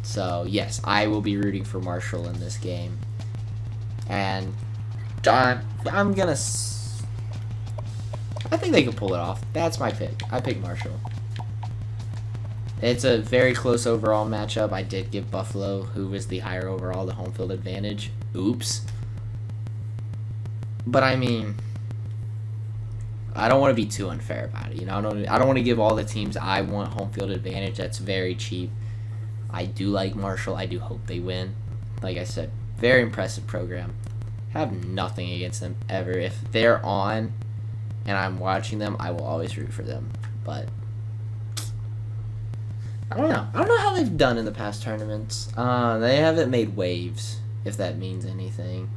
So, yes, I will be rooting for Marshall in this game. And I'm going to... I think they can pull it off. That's my pick. I pick Marshall. It's a very close overall matchup. I did give Buffalo, who was the higher overall, the home field advantage. Oops. But, I mean... I don't want to be too unfair about it. You know, I don't want to give all the teams I want home field advantage. That's very cheap. I do like Marshall. I do hope they win. Like I said, very impressive program. Have nothing against them ever. If they're on and I'm watching them, I will always root for them. But I don't know. I don't know how they've done in the past tournaments. They haven't made waves, if that means anything.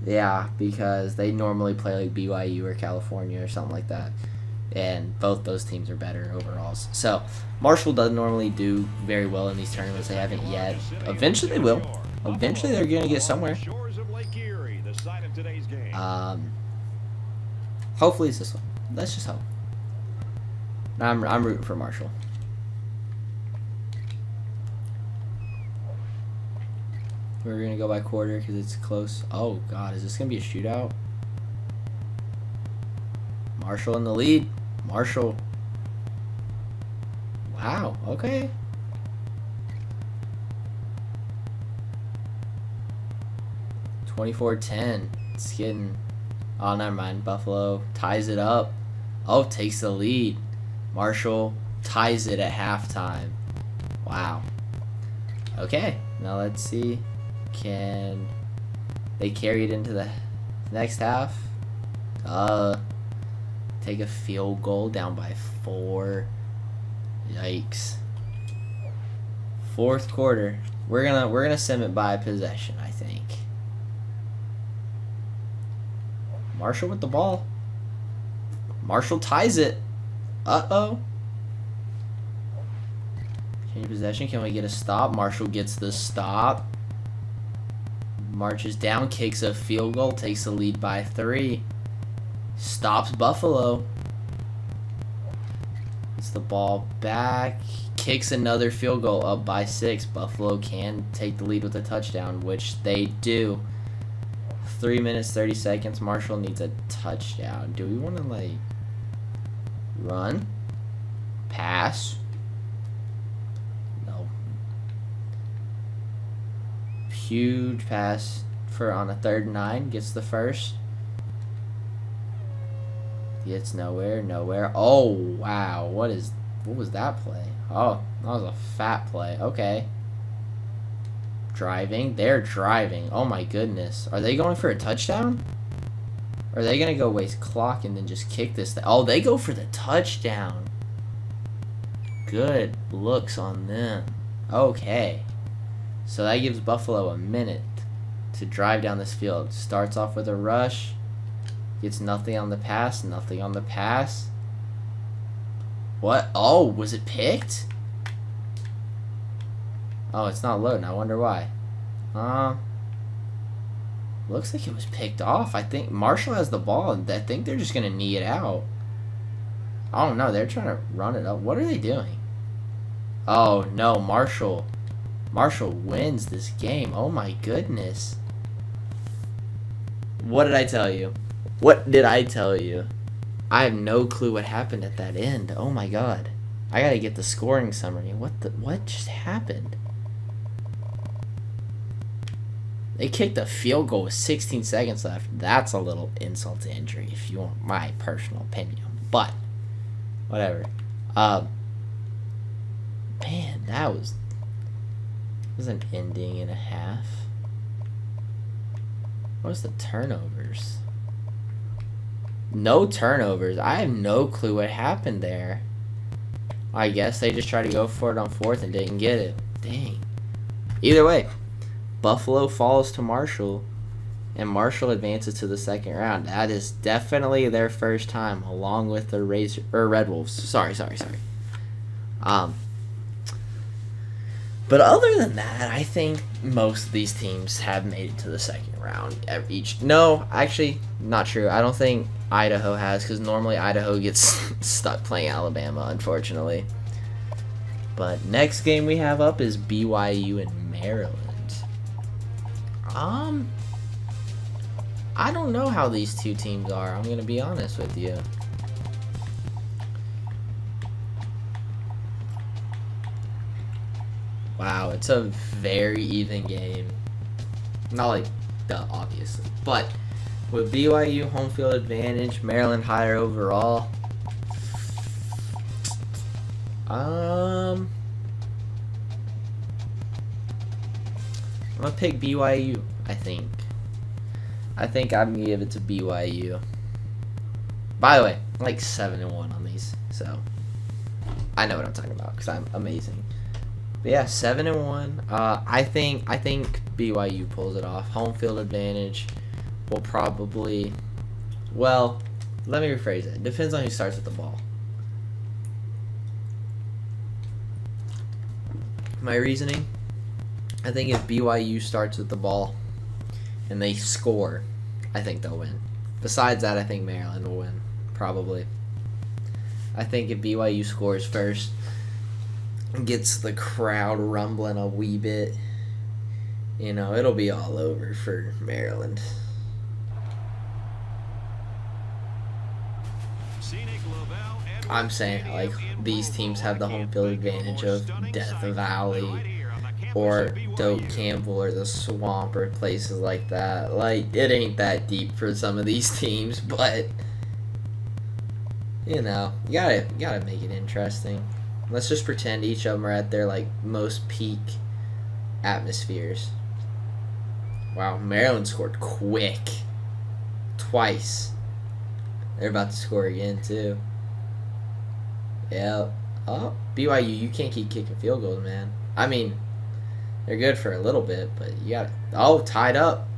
Yeah, because they normally play like BYU or California or something like that. And both those teams are better overalls. So, Marshall doesn't normally do very well in these tournaments. They haven't yet. Eventually they will. Eventually they're going to get somewhere. Hopefully it's this one. Let's just hope. I'm rooting for Marshall. We're going to go by quarter because it's close. Oh, God. Is this going to be a shootout? Marshall in the lead. Marshall. Wow. Okay. (24-10). It's getting... Oh, never mind. Buffalo ties it up. Oh, takes the lead. Marshall ties it at halftime. Wow. Okay. Now let's see. Can they carry it into the next half? Take a field goal down by 4. Yikes. Fourth quarter. We're gonna sim it by possession, I think. Marshall with the ball. Marshall ties it. Uh-oh. Change possession. Can we get a stop? Marshall gets the stop. Marches down, kicks a field goal, takes the lead by 3. Stops Buffalo. Gets the ball back. Kicks another field goal, up by 6. Buffalo can take the lead with a touchdown, which they do. 3 minutes, 30 seconds. Marshall needs a touchdown. Do we want to, like, run? Pass? No. Huge pass for on a 3rd and 9. Gets the first. Gets nowhere. Oh, wow. What was that play? Oh, that was a fat play. Okay. Driving. They're driving. Oh, my goodness. Are they going for a touchdown? Or are they going to go waste clock and then just kick this thing? Oh, they go for the touchdown. Good looks on them. Okay. So that gives Buffalo a minute to drive down this field. Starts off with a rush. Gets nothing on the pass. Nothing on the pass. What? Oh, was it picked? Oh, it's not loading. I wonder why. Looks like it was picked off. I think Marshall has the ball, and I think they're just going to knee it out. Oh, no. They're trying to run it up. What are they doing? Oh, no. Marshall wins this game. Oh, my goodness. What did I tell you? What did I tell you? I have no clue what happened at that end. Oh my god. I gotta get the scoring summary. What just happened? They kicked a field goal with 16 seconds left. That's a little insult to injury, if you want my personal opinion. But, whatever. Man, that was an ending and a half. What was the turnovers? No turnovers. I have no clue what happened there. I guess they just tried to go for it on fourth and didn't get it. Dang. Either way, Buffalo falls to Marshall, and Marshall advances to the second round. That is definitely their first time, along with the Red Wolves. Sorry. But other than that, I think most of these teams have made it to the second round. No, actually, not true. I don't think Idaho has, because normally Idaho gets stuck playing Alabama, unfortunately. But next game we have up is BYU and Maryland. I don't know how these two teams are. I'm going to be honest with you. Wow, it's a very even game. Not like the obvious, but with BYU home field advantage, Maryland higher overall. I'm gonna pick BYU. I think I'm gonna give it to BYU. By the way, I'm like 7-1 on these, so I know what I'm talking about because I'm amazing. But yeah, 7-1. I think BYU pulls it off. Home field advantage will probably. Well, let me rephrase it. Depends on who starts with the ball. My reasoning. I think if BYU starts with the ball and they score, I think they'll win. Besides that, I think Maryland will win, probably. I think if BYU scores first and gets the crowd rumbling a wee bit, it'll be all over for Maryland. I'm saying, like, these teams have the home field advantage of Death Valley or Doak Campbell or the Swamp or places like that. Like, it ain't that deep for some of these teams, but you gotta make it interesting. Let's just pretend each of them are at their like most peak atmospheres. Wow, Maryland scored quick. Twice. They're about to score again too. Yeah. Oh, BYU, you can't keep kicking field goals, man. I mean, they're good for a little bit, but you got tied up.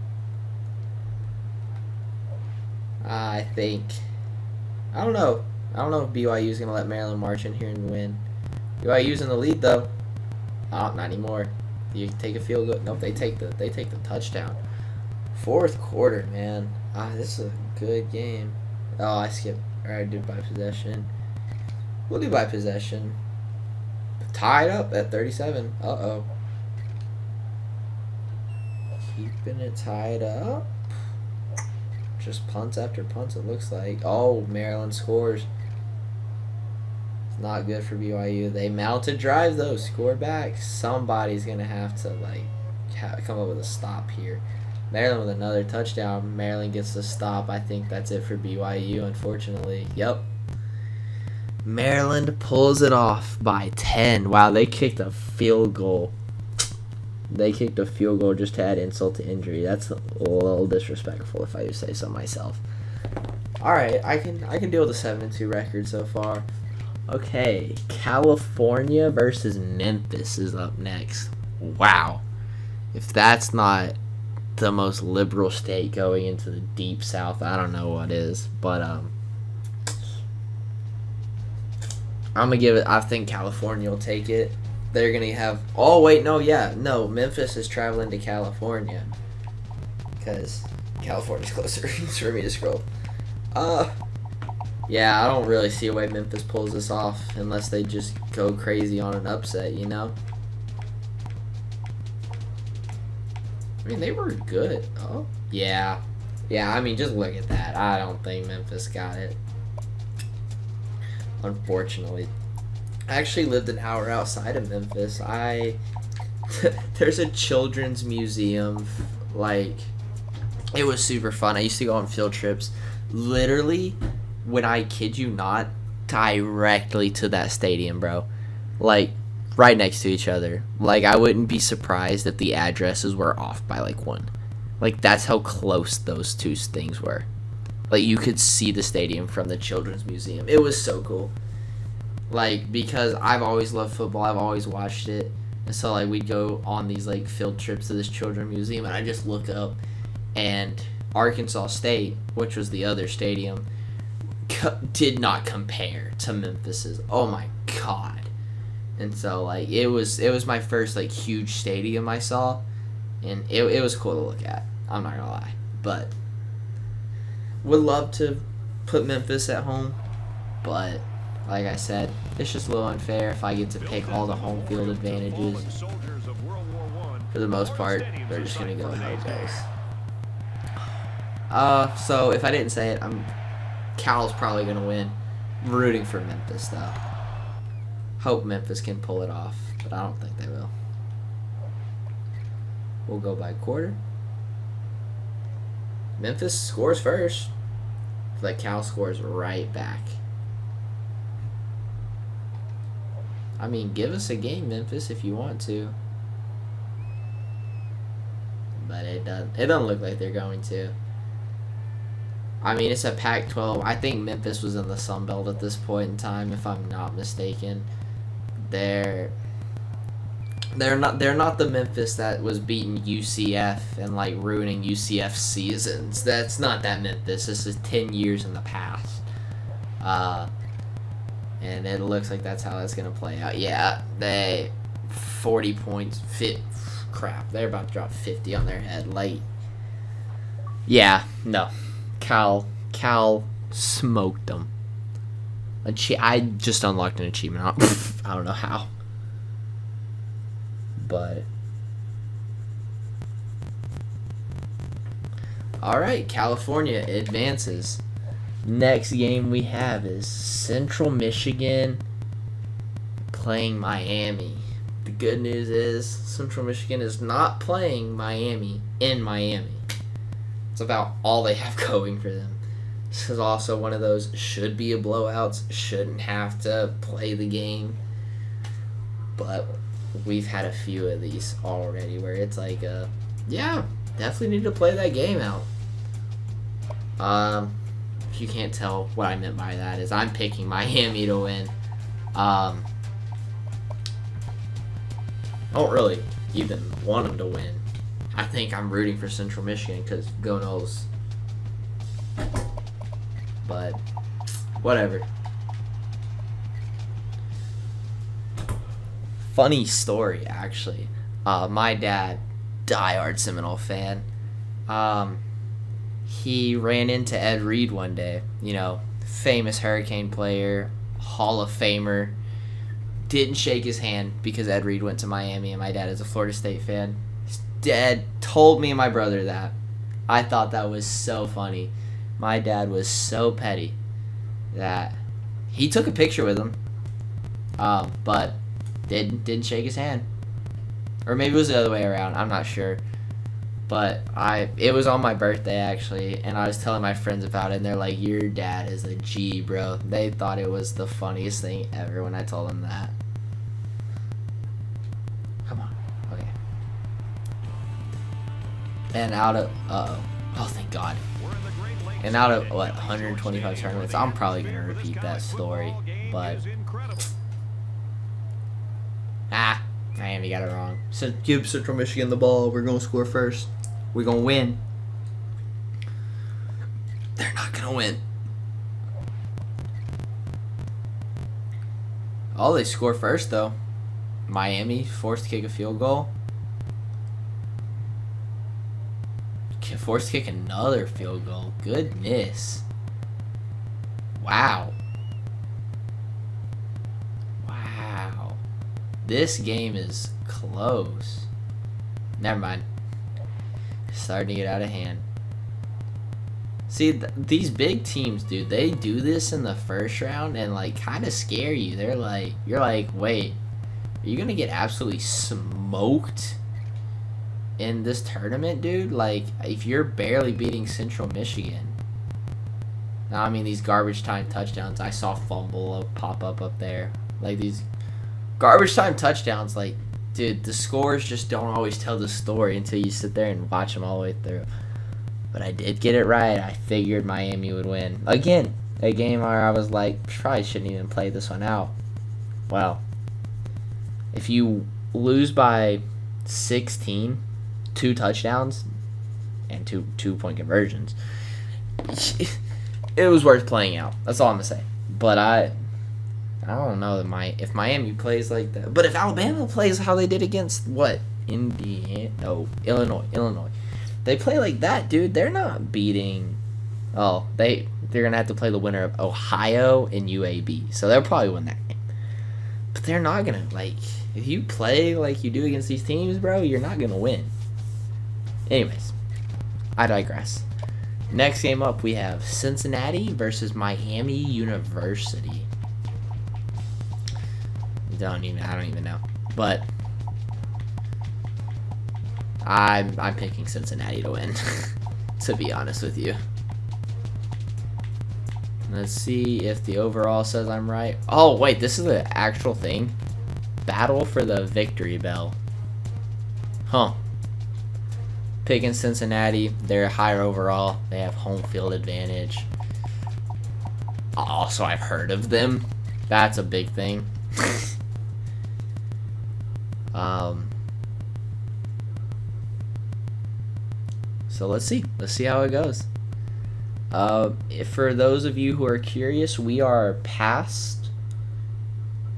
I don't know if BYU is gonna let Maryland march in here and win. BYU's in the lead though. Oh, not anymore. You take a field goal. Nope, they take the touchdown. Fourth quarter, man. This is a good game. Oh, I skipped. Alright, do by possession. We'll do by possession. Tied up at 37. Uh-oh. Keeping it tied up. Just punts after punts, it looks like. Oh, Maryland scores. It's not good for BYU. They mounted drives, though. Score back. Somebody's going to have to, come up with a stop here. Maryland with another touchdown. Maryland gets the stop. I think that's it for BYU, unfortunately. Yep. Maryland pulls it off by 10. Wow, they kicked a field goal. They kicked a field goal just to add insult to injury. That's a little disrespectful, if I do say so myself. All right, I can deal with a 7-2 record so far. Okay, California versus Memphis is up next. Wow, if that's not the most liberal state going into the deep South, I don't know what is. But I'm gonna give it. I think California will take it. They're going to have... Oh, wait, no, Memphis is traveling to California. Because California's closer. It's for me to scroll. Yeah, I don't really see a way Memphis pulls this off unless they just go crazy on an upset, I mean, they were good. Oh, yeah. Yeah, I mean, just look at that. I don't think Memphis got it. Unfortunately. I actually lived an hour outside of Memphis. There's a children's museum. Like, it was super fun. I used to go on field trips. Literally, when I kid you not, directly to that stadium, bro. Like, right next to each other. Like, I wouldn't be surprised if the addresses were off by, like, one. Like, that's how close those two things were. Like, you could see the stadium from the children's museum. It was so cool. Like, because I've always loved football. I've always watched it. And so, like, we'd go on these, like, field trips to this children's museum, and I just look up, and Arkansas State, which was the other stadium, did not compare to Memphis's. Oh, my God. And so, like, it was my first, like, huge stadium I saw, and it was cool to look at. I'm not gonna lie. But would love to put Memphis at home, but like I said, it's just a little unfair if I get to pick all the home field advantages. For the most part, they're just gonna go no goes. So if I didn't say it, Cal's probably gonna win. I'm rooting for Memphis though. Hope Memphis can pull it off, but I don't think they will. We'll go by quarter. Memphis scores first. Like Cal scores right back. I mean, give us a game, Memphis, if you want to. But it doesn't look like they're going to. I mean, it's a Pac-12. I think Memphis was in the Sun Belt at this point in time, if I'm not mistaken. They're not the Memphis that was beating UCF and like ruining UCF seasons. That's not that Memphis. This is 10 years in the past. And it looks like that's how that's gonna play out. Yeah, they 40 points. Crap, they're about to drop 50 on their head. Like, yeah, no, Cal smoked them. I just unlocked an achievement. I don't know how. But alright, California advances. Next game we have is Central Michigan playing Miami. The good news is Central Michigan is not playing Miami in Miami. It's about all they have going for them. This is also one of those should be a blowouts, shouldn't have to play the game. But we've had a few of these already where it's like, yeah, definitely need to play that game out. If you can't tell what I meant by that is I'm picking Miami to win. I don't really even want them to win. I think I'm rooting for Central Michigan because go knows. But whatever. Funny story, actually. My dad, diehard Seminole fan. He ran into Ed Reed one day. You know, famous Hurricane player, Hall of Famer. Didn't shake his hand because Ed Reed went to Miami, and my dad is a Florida State fan. His dad told me and my brother that. I thought that was so funny. My dad was so petty that he took a picture with him, but didn't shake his hand. Or maybe it was the other way around. I'm not sure. But it was on my birthday, actually, and I was telling my friends about it, and they're like, your dad is a G, bro. They thought it was the funniest thing ever when I told them that. Come on. Okay. And out of... oh, thank God. And out of, 125 tournaments, I'm probably going to repeat that story, but... Miami got it wrong. So give Central Michigan the ball. We're going to score first. We're going to win. They're not going to win. Oh, they score first, though. Miami forced to kick a field goal. Forced to kick another field goal. Goodness. Wow. Wow. This game is close. Never mind. Starting to get out of hand. See, these big teams, dude, they do this in the first round and like kind of scare you. They're like, you're like, wait, are you gonna get absolutely smoked in this tournament, dude? Like, if you're barely beating Central Michigan. Now, I mean, these garbage time touchdowns, I saw fumble pop up there. Like, these garbage time touchdowns, like, dude, the scores just don't always tell the story until you sit there and watch them all the way through. But I did get it right. I figured Miami would win. Again, a game where I was like, probably shouldn't even play this one out. Well, if you lose by 16, 2 touchdowns, and two-point conversions, it was worth playing out. That's all I'm going to say. But I don't know if Miami plays like that. But if Alabama plays how they did against, what? Illinois. They play like that, dude. They're not beating. Oh, they're gonna have to play the winner of Ohio and UAB, so they'll probably win that game. But they're not gonna, like, if you play like you do against these teams, bro, you're not gonna win. Anyways, I digress. Next game up, we have Cincinnati versus Miami University. I don't even know, but I'm picking Cincinnati to win, to be honest with you. Let's see if the overall says I'm right. Oh, wait, this is the actual thing. Battle for the victory bell. Huh. Picking Cincinnati. They're higher overall. They have home field advantage. Also, I've heard of them. That's a big thing. So let's see how it goes. For those of you who are curious, we are past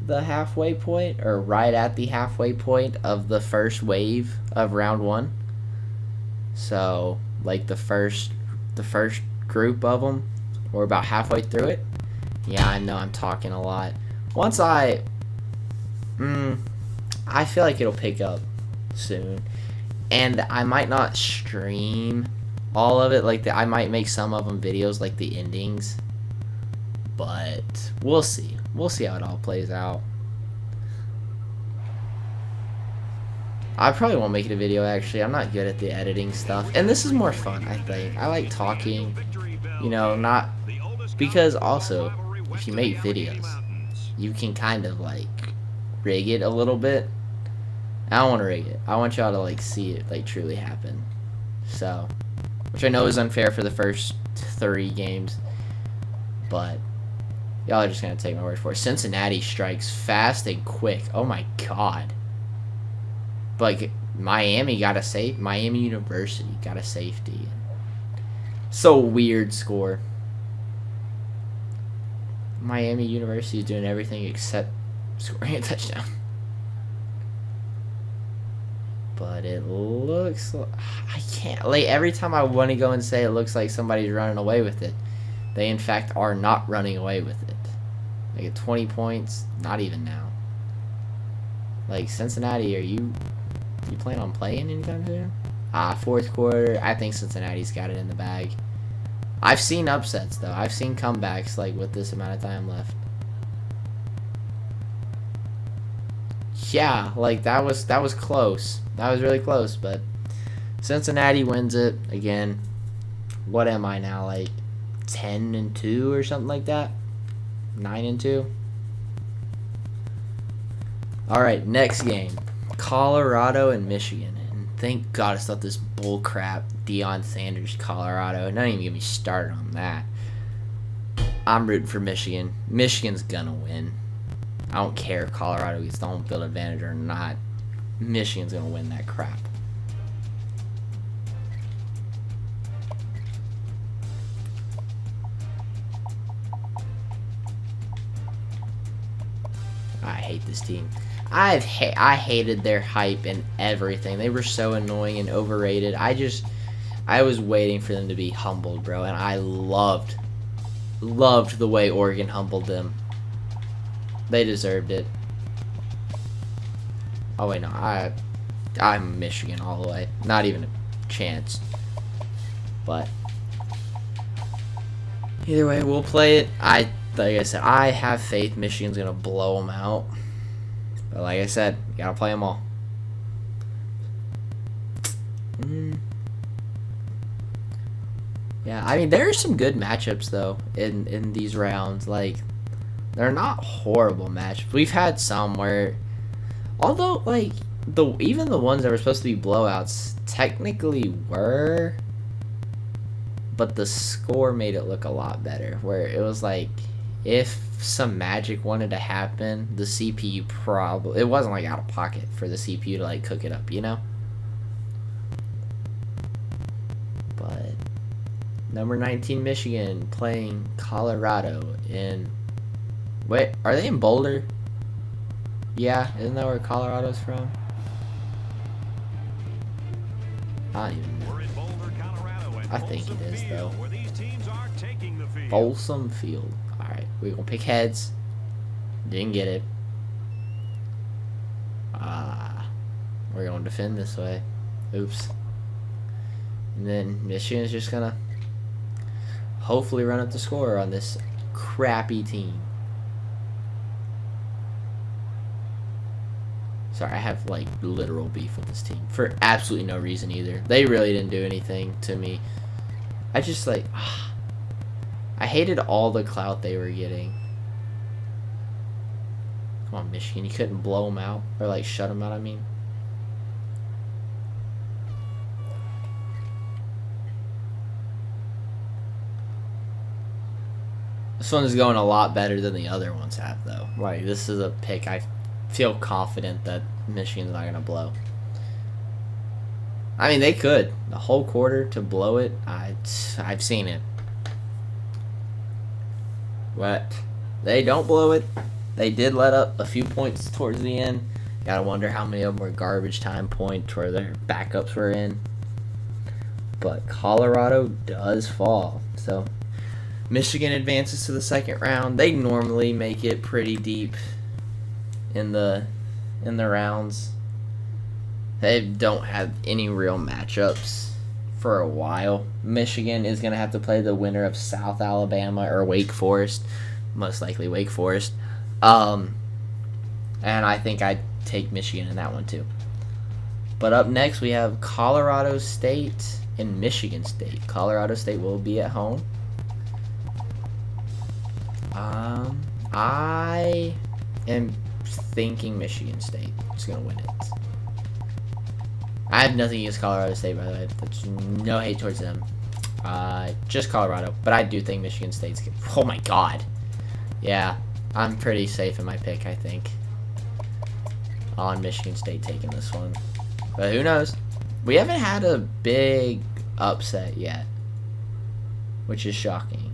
the halfway point, or right at the halfway point of the first wave of round 1. So, like the first group of them, we're about halfway through it. Yeah, I know I'm talking a lot. Once I feel like it'll pick up soon. And I might not stream all of it. Like, I might make some of them videos, like the endings. But we'll see. We'll see how it all plays out. I probably won't make it a video, actually. I'm not good at the editing stuff. And this is more fun, I think. I like talking, you know, not... Because also, if you make videos, you can kind of, like, rig it a little bit. I don't want to rig it. I want y'all to, like, see it, like, truly happen. So, which I know is unfair for the first 3 games. But y'all are just going to take my word for it. Cincinnati strikes fast and quick. Oh, my God. But Miami University got a safety. So weird score. Miami University is doing everything except scoring a touchdown. But it looks like, I can't, like, every time I want to go and say it looks like somebody's running away with it, they in fact are not running away with it. They get 20 points, not even now. Like, Cincinnati, are you plan on playing anytime soon? Fourth quarter, I think Cincinnati's got it in the bag. I've seen upsets, though. I've seen comebacks, like, with this amount of time left. Yeah, like, that was close. That was really close, but Cincinnati wins it again. What am I now, like 10-2 or something like that? 9-2. All right, next game, Colorado and Michigan. And thank God it's not this bull crap Deion Sanders Colorado. Don't even get me started on that. I'm rooting for Michigan. Michigan's gonna win. I don't care if Colorado gets the home field advantage or not. Michigan's going to win that crap. I hate this team. I hated their hype and everything. They were so annoying and overrated. I was waiting for them to be humbled, bro. And I loved the way Oregon humbled them. They deserved it. Oh, wait, no. I'm Michigan all the way. Not even a chance. But Either way, we'll play it. Like I said, I have faith Michigan's gonna blow them out. But like I said, you gotta play them all. Yeah, I mean there are some good matchups though in these rounds. Like they're not horrible matchups. We've had some where, although like even the ones that were supposed to be blowouts technically were, but the score made it look a lot better. Where it was like, if some magic wanted to happen, the CPU it wasn't like out of pocket for the CPU to like cook it up, you know? But number 19 Michigan playing Colorado in, wait, are they in Boulder? Yeah, isn't that where Colorado's from? I don't even know. I think it is though. Folsom Field. Alright, we're gonna pick heads. Didn't get it. We're gonna defend this way. Oops. And then Michigan's just gonna hopefully run up the score on this crappy team. Sorry, I have like literal beef with this team for absolutely no reason either. They really didn't do anything to me. I just like, I hated all the clout they were getting. Come on, Michigan, you couldn't blow them out or like shut them out. I mean, this one is going a lot better than the other ones have, though. Like this is a pick I feel confident that Michigan's not gonna blow. I mean, they could the whole quarter to blow it. I've seen it. But they don't blow it. They did let up a few points towards the end. Gotta wonder how many of them were garbage time points where their backups were in. But Colorado does fall. So Michigan advances to the second round. They normally make it pretty deep in the rounds. They don't have any real matchups for a while. Michigan is going to have to play the winner of South Alabama or Wake Forest. Most likely Wake Forest. And I think I'd take Michigan in that one too. But up next we have Colorado State and Michigan State. Colorado State will be at home. I am thinking Michigan State is going to win it. I have nothing against Colorado State, by the way. There's no hate towards them. Just Colorado. But I do think Michigan State's good. Oh my god. Yeah, I'm pretty safe in my pick, I think. On Michigan State taking this one. But who knows? We haven't had a big upset yet, which is shocking.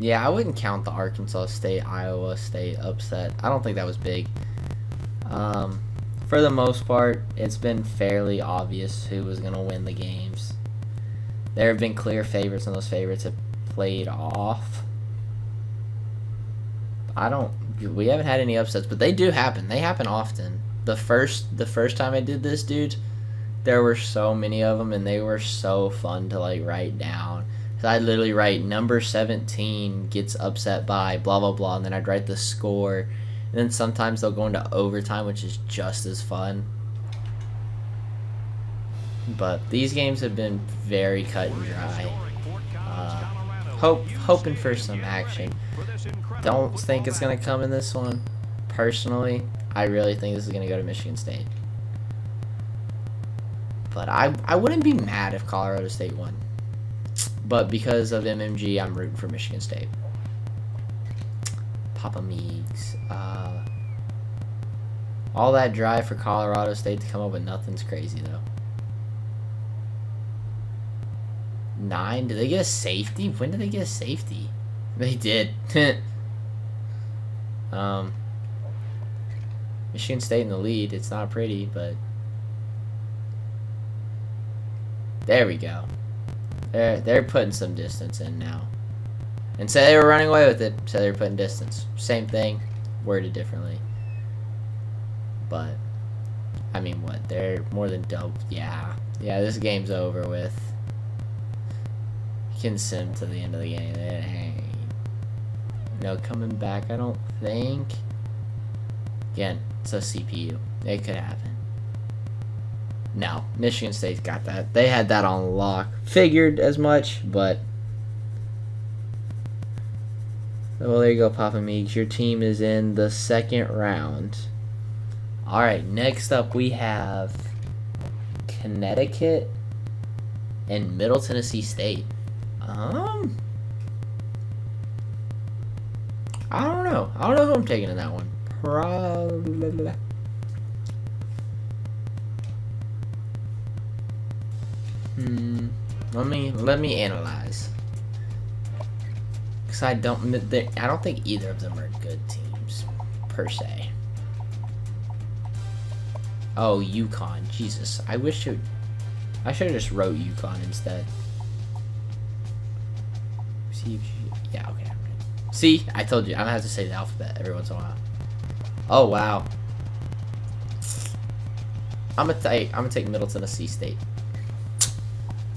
Yeah, I wouldn't count the Arkansas State, Iowa State upset. I don't think that was big. For the most part, it's been fairly obvious who was going to win the games. There have been clear favorites, and those favorites have played off. We haven't had any upsets, but they do happen. They happen often. The first time I did this, dude, there were so many of them, and they were so fun to like write down. So I'd literally write number 17 gets upset by blah blah blah, and then I'd write the score. And then sometimes they'll go into overtime, which is just as fun. But these games have been very cut and dry. Hoping for some action. Don't think it's gonna come in this one. Personally, I really think this is gonna go to Michigan State. But I wouldn't be mad if Colorado State won. But because of MMG, I'm rooting for Michigan State. Papa Meeks. All that drive for Colorado State to come up with nothing's crazy, though. 9? Did they get a safety? When did they get a safety? They did. Michigan State in the lead. It's not pretty, but there we go. They're putting some distance in now. And say they were running away with it. Say they were putting distance. Same thing, worded differently. But I mean, what? They're more than double. Yeah. Yeah, this game's over with. You can sim to the end of the game. Hey. No coming back, I don't think. Again, it's a CPU. It could happen. No, Michigan State's got that. They had that on lock. Figured as much, but... Well, there you go, Papa Meeks. Your team is in the second round. Alright, next up we have Connecticut and Middle Tennessee State. I don't know. I don't know who I'm taking in that one. Probably. Let me analyze. Cause I don't think either of them are good teams per se. Oh, UConn. Jesus, I should have just wrote UConn instead. See, yeah, okay. See, I told you, I'm gonna have to say the alphabet every once in a while. Oh wow. I'm gonna take Middle Tennessee State.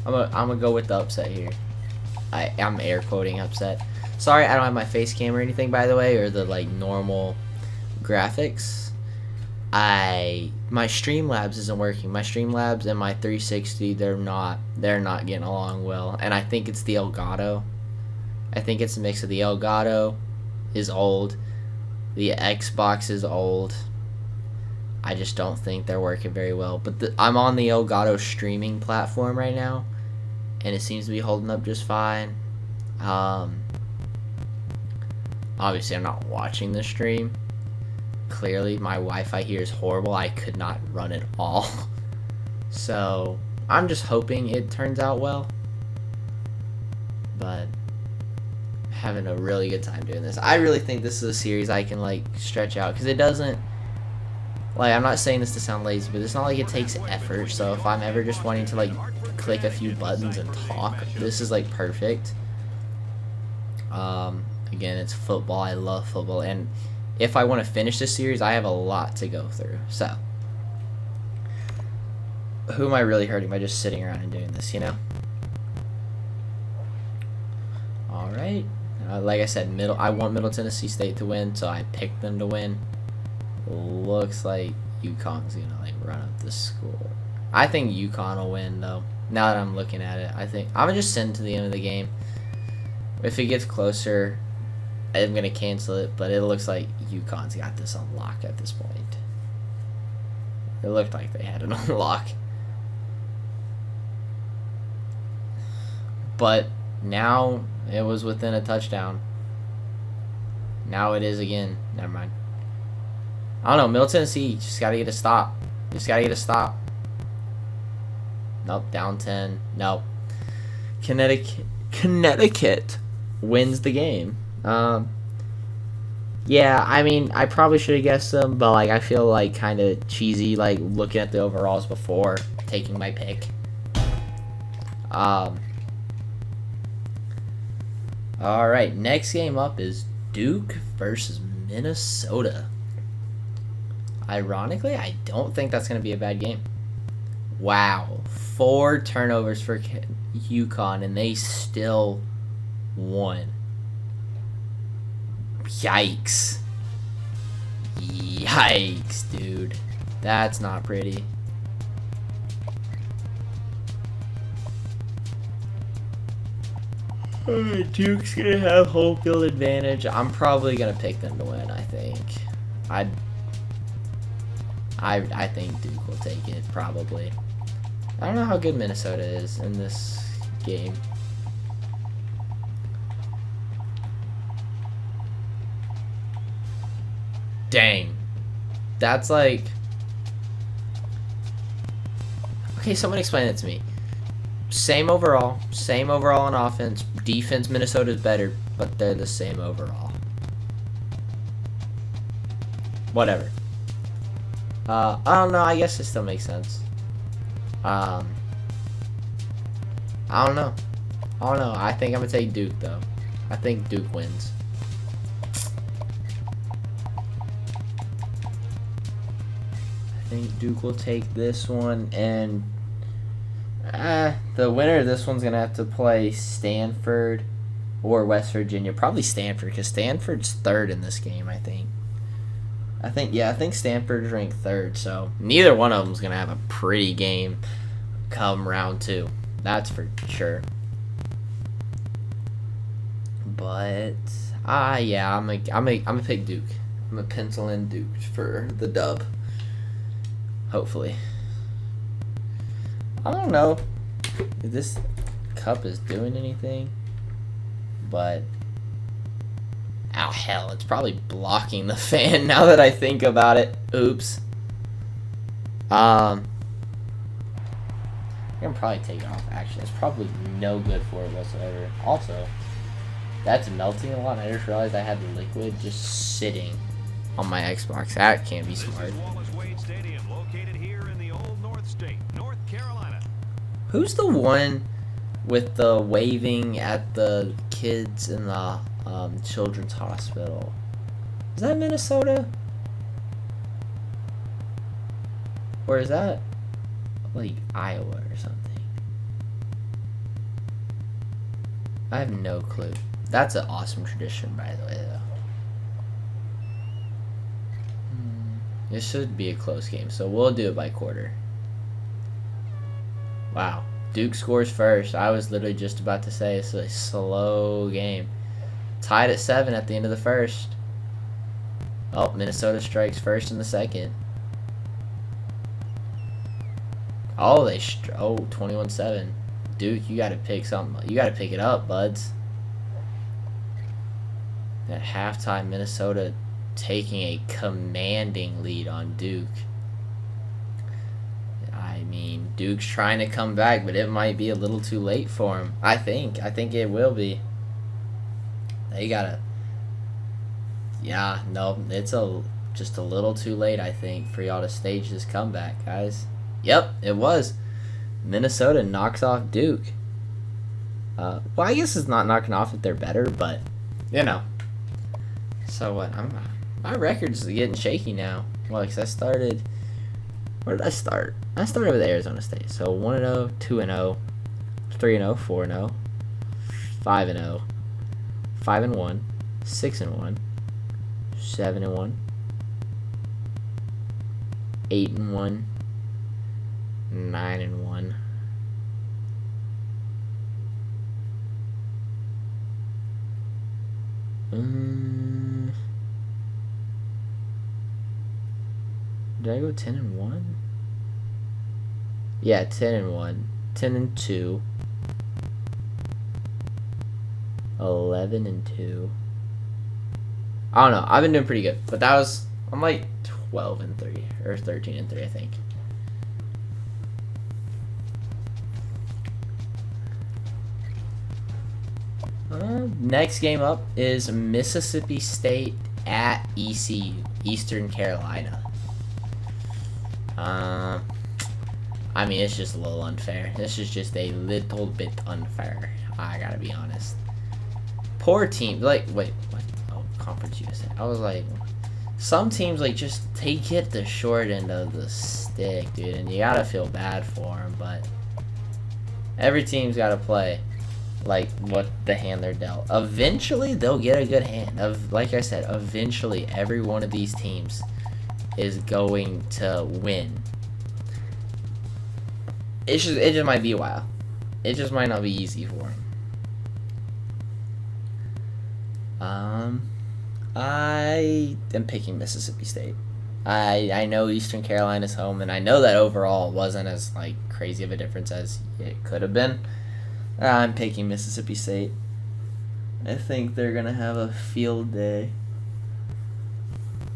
I'm gonna go with the upset here. I'm air quoting upset. Sorry, I don't have my face cam or anything, by the way, or the like normal graphics. My Streamlabs isn't working. My Streamlabs and my 360, they're not getting along well, and I think it's the Elgato. I think it's a mix of the Elgato is old, the Xbox is old. I just don't think they're working very well. But I'm on the Elgato streaming platform right now, and it seems to be holding up just fine. Obviously, I'm not watching the stream. Clearly, my Wi-Fi here is horrible. I could not run it all. So, I'm just hoping it turns out well. But, I'm having a really good time doing this. I really think this is a series I can, like, stretch out. Because it doesn't... Like, I'm not saying this to sound lazy, but it's not like it takes effort. So, if I'm ever just wanting to, like, click a few buttons and talk, this is, like, perfect. Again, it's football. I love football. And if I want to finish this series, I have a lot to go through. So, who am I really hurting by just sitting around and doing this, you know? Alright. Like I said, I want Middle Tennessee State to win, so I picked them to win. Looks like UConn's going to, like, run up the score. I think UConn will win, though. Now that I'm looking at it, I think I'm going to just send to the end of the game. If it gets closer, I'm going to cancel it, but it looks like UConn's got this on lock at this point. It looked like they had it on lock. But now it was within a touchdown. Now it is again. Never mind. I don't know. Middle Tennessee just got to get a stop. Just got to get a stop. Nope. Down 10. Nope. Connecticut wins the game. Yeah, I mean, I probably should have guessed them, but, like, I feel, like, kind of cheesy, like, looking at the overalls before taking my pick. Alright, next game up is Duke versus Minnesota. Ironically, I don't think that's going to be a bad game. Wow. 4 turnovers for UConn, and they still won. Yikes. Yikes, dude. That's not pretty. Duke's gonna have home field advantage. I'm probably gonna pick them to win, I think. I think Duke will take it, probably. I don't know how good Minnesota is in this game. Dang. That's like... Okay, someone explain it to me. Same overall on offense. Defense, Minnesota's better, but they're the same overall. Whatever. I don't know, I guess it still makes sense. I don't know. I think I'm gonna take Duke, though. I think Duke wins. I think Duke will take this one, and the winner of this one's going to have to play Stanford or West Virginia. Probably Stanford, because Stanford's third in this game, I think. I think Stanford's ranked third, so neither one of them's going to have a pretty game come round 2. That's for sure. But, yeah, I'm gonna pick Duke. I'm going to pencil in Duke for the dub. Hopefully. I don't know if this cup is doing anything, but oh hell, it's probably blocking the fan now that I think about it. Oops. I can probably take it off. Actually, it's probably no good for it whatsoever. Also, that's melting a lot. I just realized I had the liquid just sitting on my Xbox. That can't be smart. Who's the one with the waving at the kids in the children's hospital? Is that Minnesota? Or is that like Iowa or something? I have no clue. That's an awesome tradition, by the way, though. This should be a close game, so we'll do it by quarter. Wow. Duke scores first. I was literally just about to say it's a slow game. Tied at 7 at the end of the first. Oh, Minnesota strikes first in the second. Oh, 21-7. Duke, you got to pick something. You got to pick it up, buds. At halftime, Minnesota taking a commanding lead on Duke. I mean, Duke's trying to come back, but it might be a little too late for him. I think it will be. They gotta. Yeah, no, it's just a little too late, I think, for y'all to stage this comeback, guys. Yep, it was. Minnesota knocks off Duke. Well, I guess it's not knocking off if they're better, but you know. So what? My record's getting shaky now. Well, because I started. Where did I start? I started with Arizona State. So 1-0, 2-0, 3-0, 4-0, 5-0, 5-1, 6-1, 7-1, 8-1, 9-1. Did I go 10-1? Yeah, 10-1, 10-2, 11-2. I don't know. I've been doing pretty good, but I'm like 12-3 or 13-3, I think. Next game up is Mississippi State at ECU, Eastern Carolina. I mean, it's just a little unfair. This is just a little bit unfair. I gotta be honest. Poor team. Like, wait, what? Oh, Conference USA. I was like, some teams like just take it the short end of the stick, dude, and you gotta feel bad for them. But every team's gotta play like what the hand they're dealt. Eventually, they'll get a good hand. Like I said, eventually, every one of these teams is going to win. It just might be a while. It just might not be easy for him. I am picking Mississippi State. I know Eastern Carolina's home, and I know that overall wasn't as like crazy of a difference as it could have been. I'm picking Mississippi State. I think they're gonna have a field day.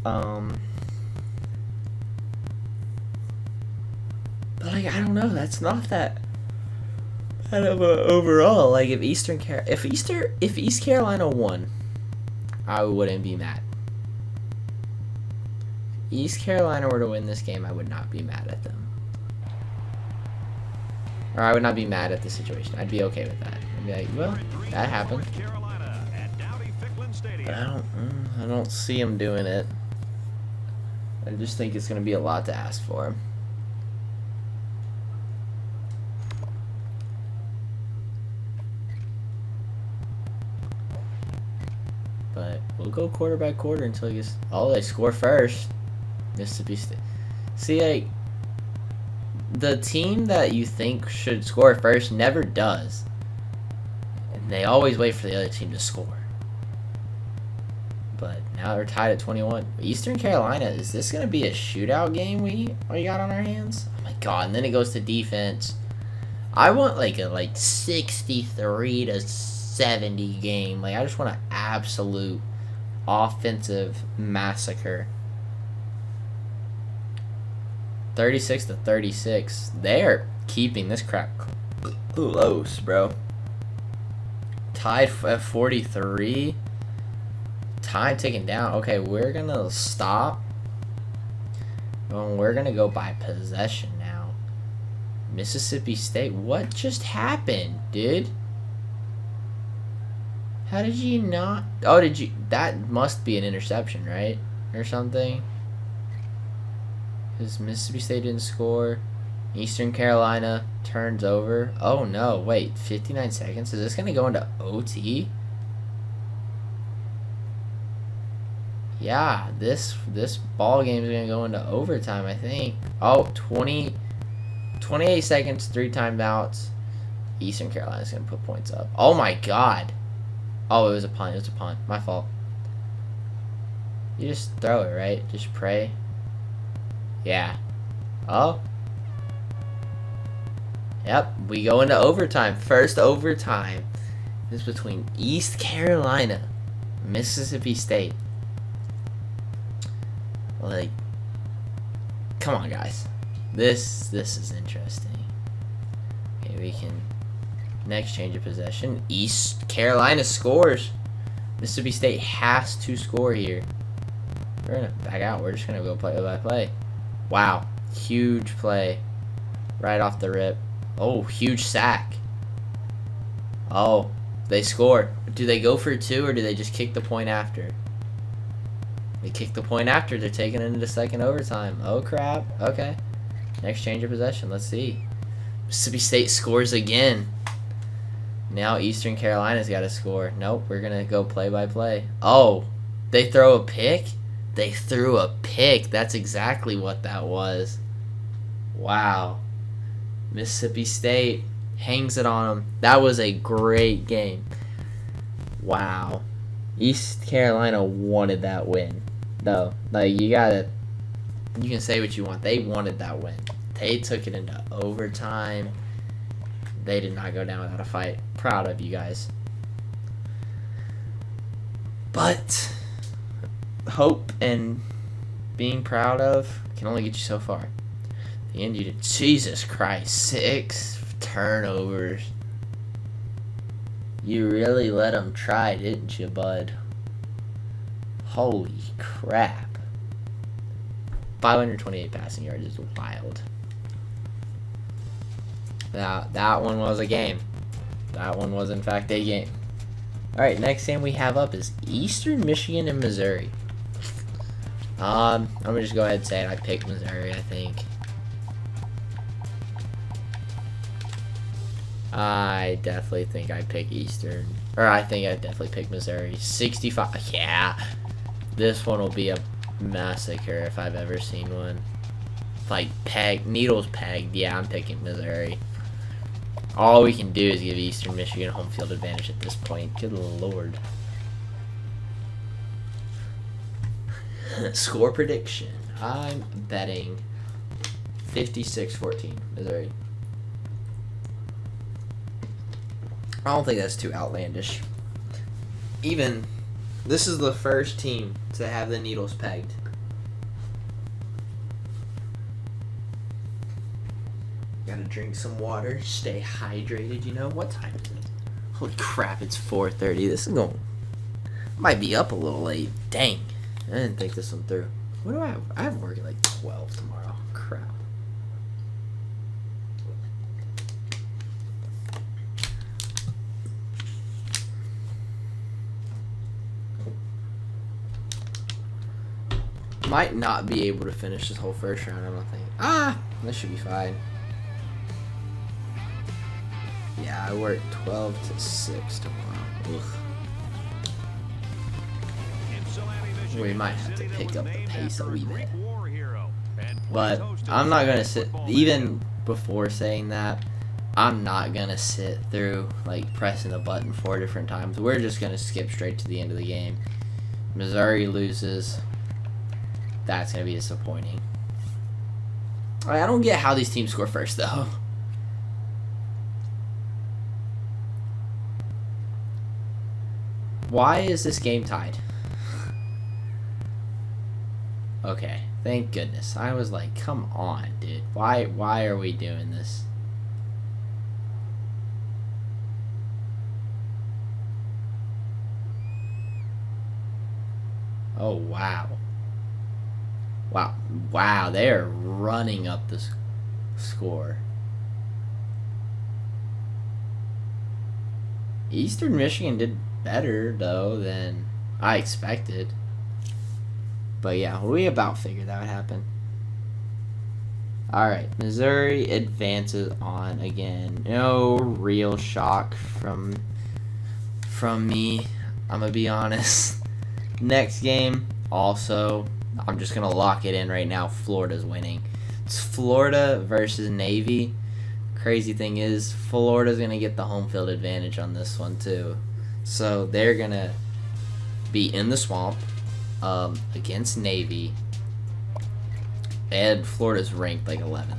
But like, I don't know. That's not that bad of a overall. Like, if East Carolina won, I wouldn't be mad. If East Carolina were to win this game, I would not be mad at them. Or I would not be mad at the situation. I'd be okay with that. I'd be like, well, that happened. But I don't see them doing it. I just think it's going to be a lot to ask for him. But we'll go quarter by quarter until he gets... Oh, they score first. Mississippi State. See, like, the team that you think should score first never does. And they always wait for the other team to score. But now they're tied at 21. Eastern Carolina, is this going to be a shootout game we got on our hands? Oh my god, and then it goes to defense. I want like a 63 to 70 game. Like, I just want an absolute offensive massacre. 36 to 36. They're keeping this crap close, bro. Tied at 43. Time ticking down. Okay, we're gonna stop. And we're gonna go by possession now. Mississippi State. What just happened, dude? How did you not... Oh, did you... That must be an interception, right? Or something. Because Mississippi State didn't score. Eastern Carolina turns over. Oh, no. Wait. 59 seconds? Is this going to go into OT? Yeah. This ball game is going to go into overtime, I think. Oh, 28 seconds. 3 timeouts. Eastern Carolina's going to put points up. Oh, my God. Oh, it was a punt. It was a punt. My fault. You just throw it, right? Just pray. Yeah. Oh. Yep. We go into overtime. First overtime is between East Carolina, Mississippi State. Like, come on, guys. This is interesting. Okay, we can... Next change of possession. East Carolina scores. Mississippi State has to score here. We're going to back out. We're just going to go play by play. Wow. Huge play. Right off the rip. Oh, huge sack. Oh, they score. Do they go for 2 or do they just kick the point after? They kick the point after. They're taking it into second overtime. Oh, crap. Okay. Next change of possession. Let's see. Mississippi State scores again. Now Eastern Carolina's got to score. Nope, we're going to go play by play. Oh, they throw a pick? They threw a pick. That's exactly what that was. Wow. Mississippi State hangs it on them. That was a great game. Wow. East Carolina wanted that win. No, like, you can say what you want. They wanted that win. They took it into overtime. They did not go down without a fight. Proud of you guys. But hope and being proud of can only get you so far. The end you did. Jesus Christ. 6 turnovers. You really let them try, didn't you, bud? Holy crap. 528 passing yards is wild. That one was a game. That one was, in fact, a game. Alright, next game we have up is Eastern Michigan and Missouri. I'm going to just go ahead and say it. I picked Missouri, I think. I definitely think I pick Eastern. Or I think I definitely pick Missouri. 65. Yeah. This one will be a massacre if I've ever seen one. Like, needles pegged. Yeah, I'm picking Missouri. All we can do is give Eastern Michigan home field advantage at this point. Good lord. Score prediction. I'm betting 56-14 Missouri. I don't think that's too outlandish. Even, this is the first team to have the needles pegged. Gotta drink some water, stay hydrated, you know. What time is it? Holy crap, it's 4:30. This is going... Might be up a little late. Dang. I didn't think this one through. What do I have? I have work at like 12 tomorrow. Crap. might not be able to finish this whole first round, I don't think. Ah! This should be fine. Yeah, I work 12 to 6 tomorrow. Ugh. We might have to pick up the pace a wee bit. But I'm not going to sit, even before saying that, I'm not going to sit through like pressing the button 4 different times. We're just going to skip straight to the end of the game. Missouri loses. That's going to be disappointing. I don't get how these teams score first, though. Why is this game tied? Okay, thank goodness. I was like, come on, dude. Why are we doing this? Oh, wow. Wow, they are running up the score. Eastern Michigan did better, though, than I expected. But yeah, we about figured that would happen. Alright, Missouri advances on again. No real shock from me, I'm going to be honest. Next game, also, I'm just going to lock it in right now. Florida's winning. It's Florida versus Navy. Crazy thing is, Florida's going to get the home field advantage on this one, too. So they're going to be in the swamp against Navy. And Florida's ranked like 11th.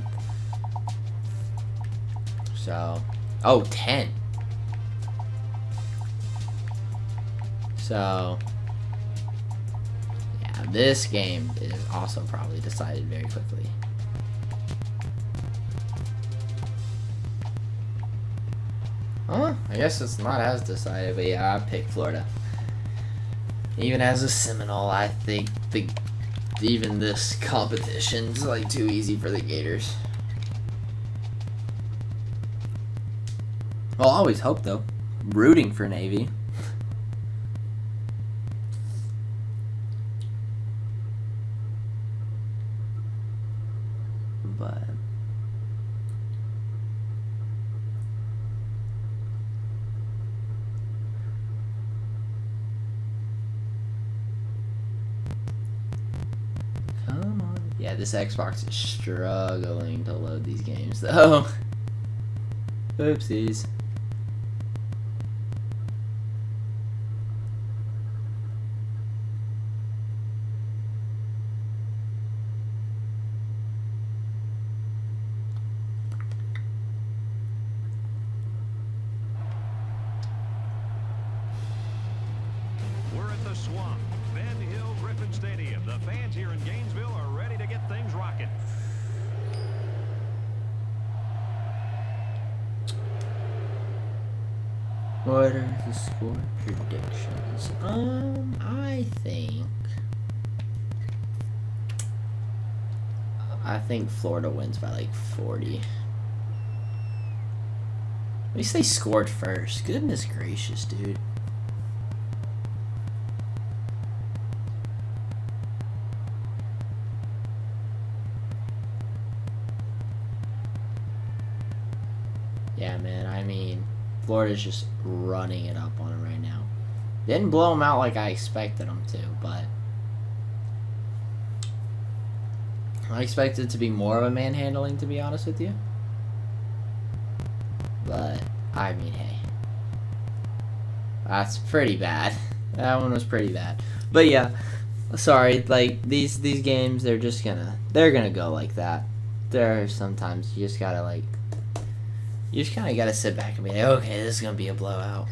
So, oh, 10. So, yeah, this game is also probably decided very quickly. Huh? I guess it's not as decided, but yeah, I picked Florida. Even as a Seminole, I think even this competition's like too easy for the Gators. Well, I always hope though. Rooting for Navy. But come on. Yeah, this Xbox is struggling to load these games though. Oopsies. Swamp, Ben Hill Griffin Stadium. The fans here in Gainesville are ready to get things rocking. What are the score predictions? I think Florida wins by like 40. At least they scored first. Goodness gracious, dude. Yeah, man, I mean, Florida's just running it up on them right now. Didn't blow them out like I expected them to, but I expected it to be more of a manhandling, to be honest with you. But, I mean, hey. That's pretty bad. That one was pretty bad. But yeah, sorry, like, these games, they're gonna go like that. There are sometimes you just gotta, like, you just kind of got to sit back and be like, okay, this is going to be a blowout.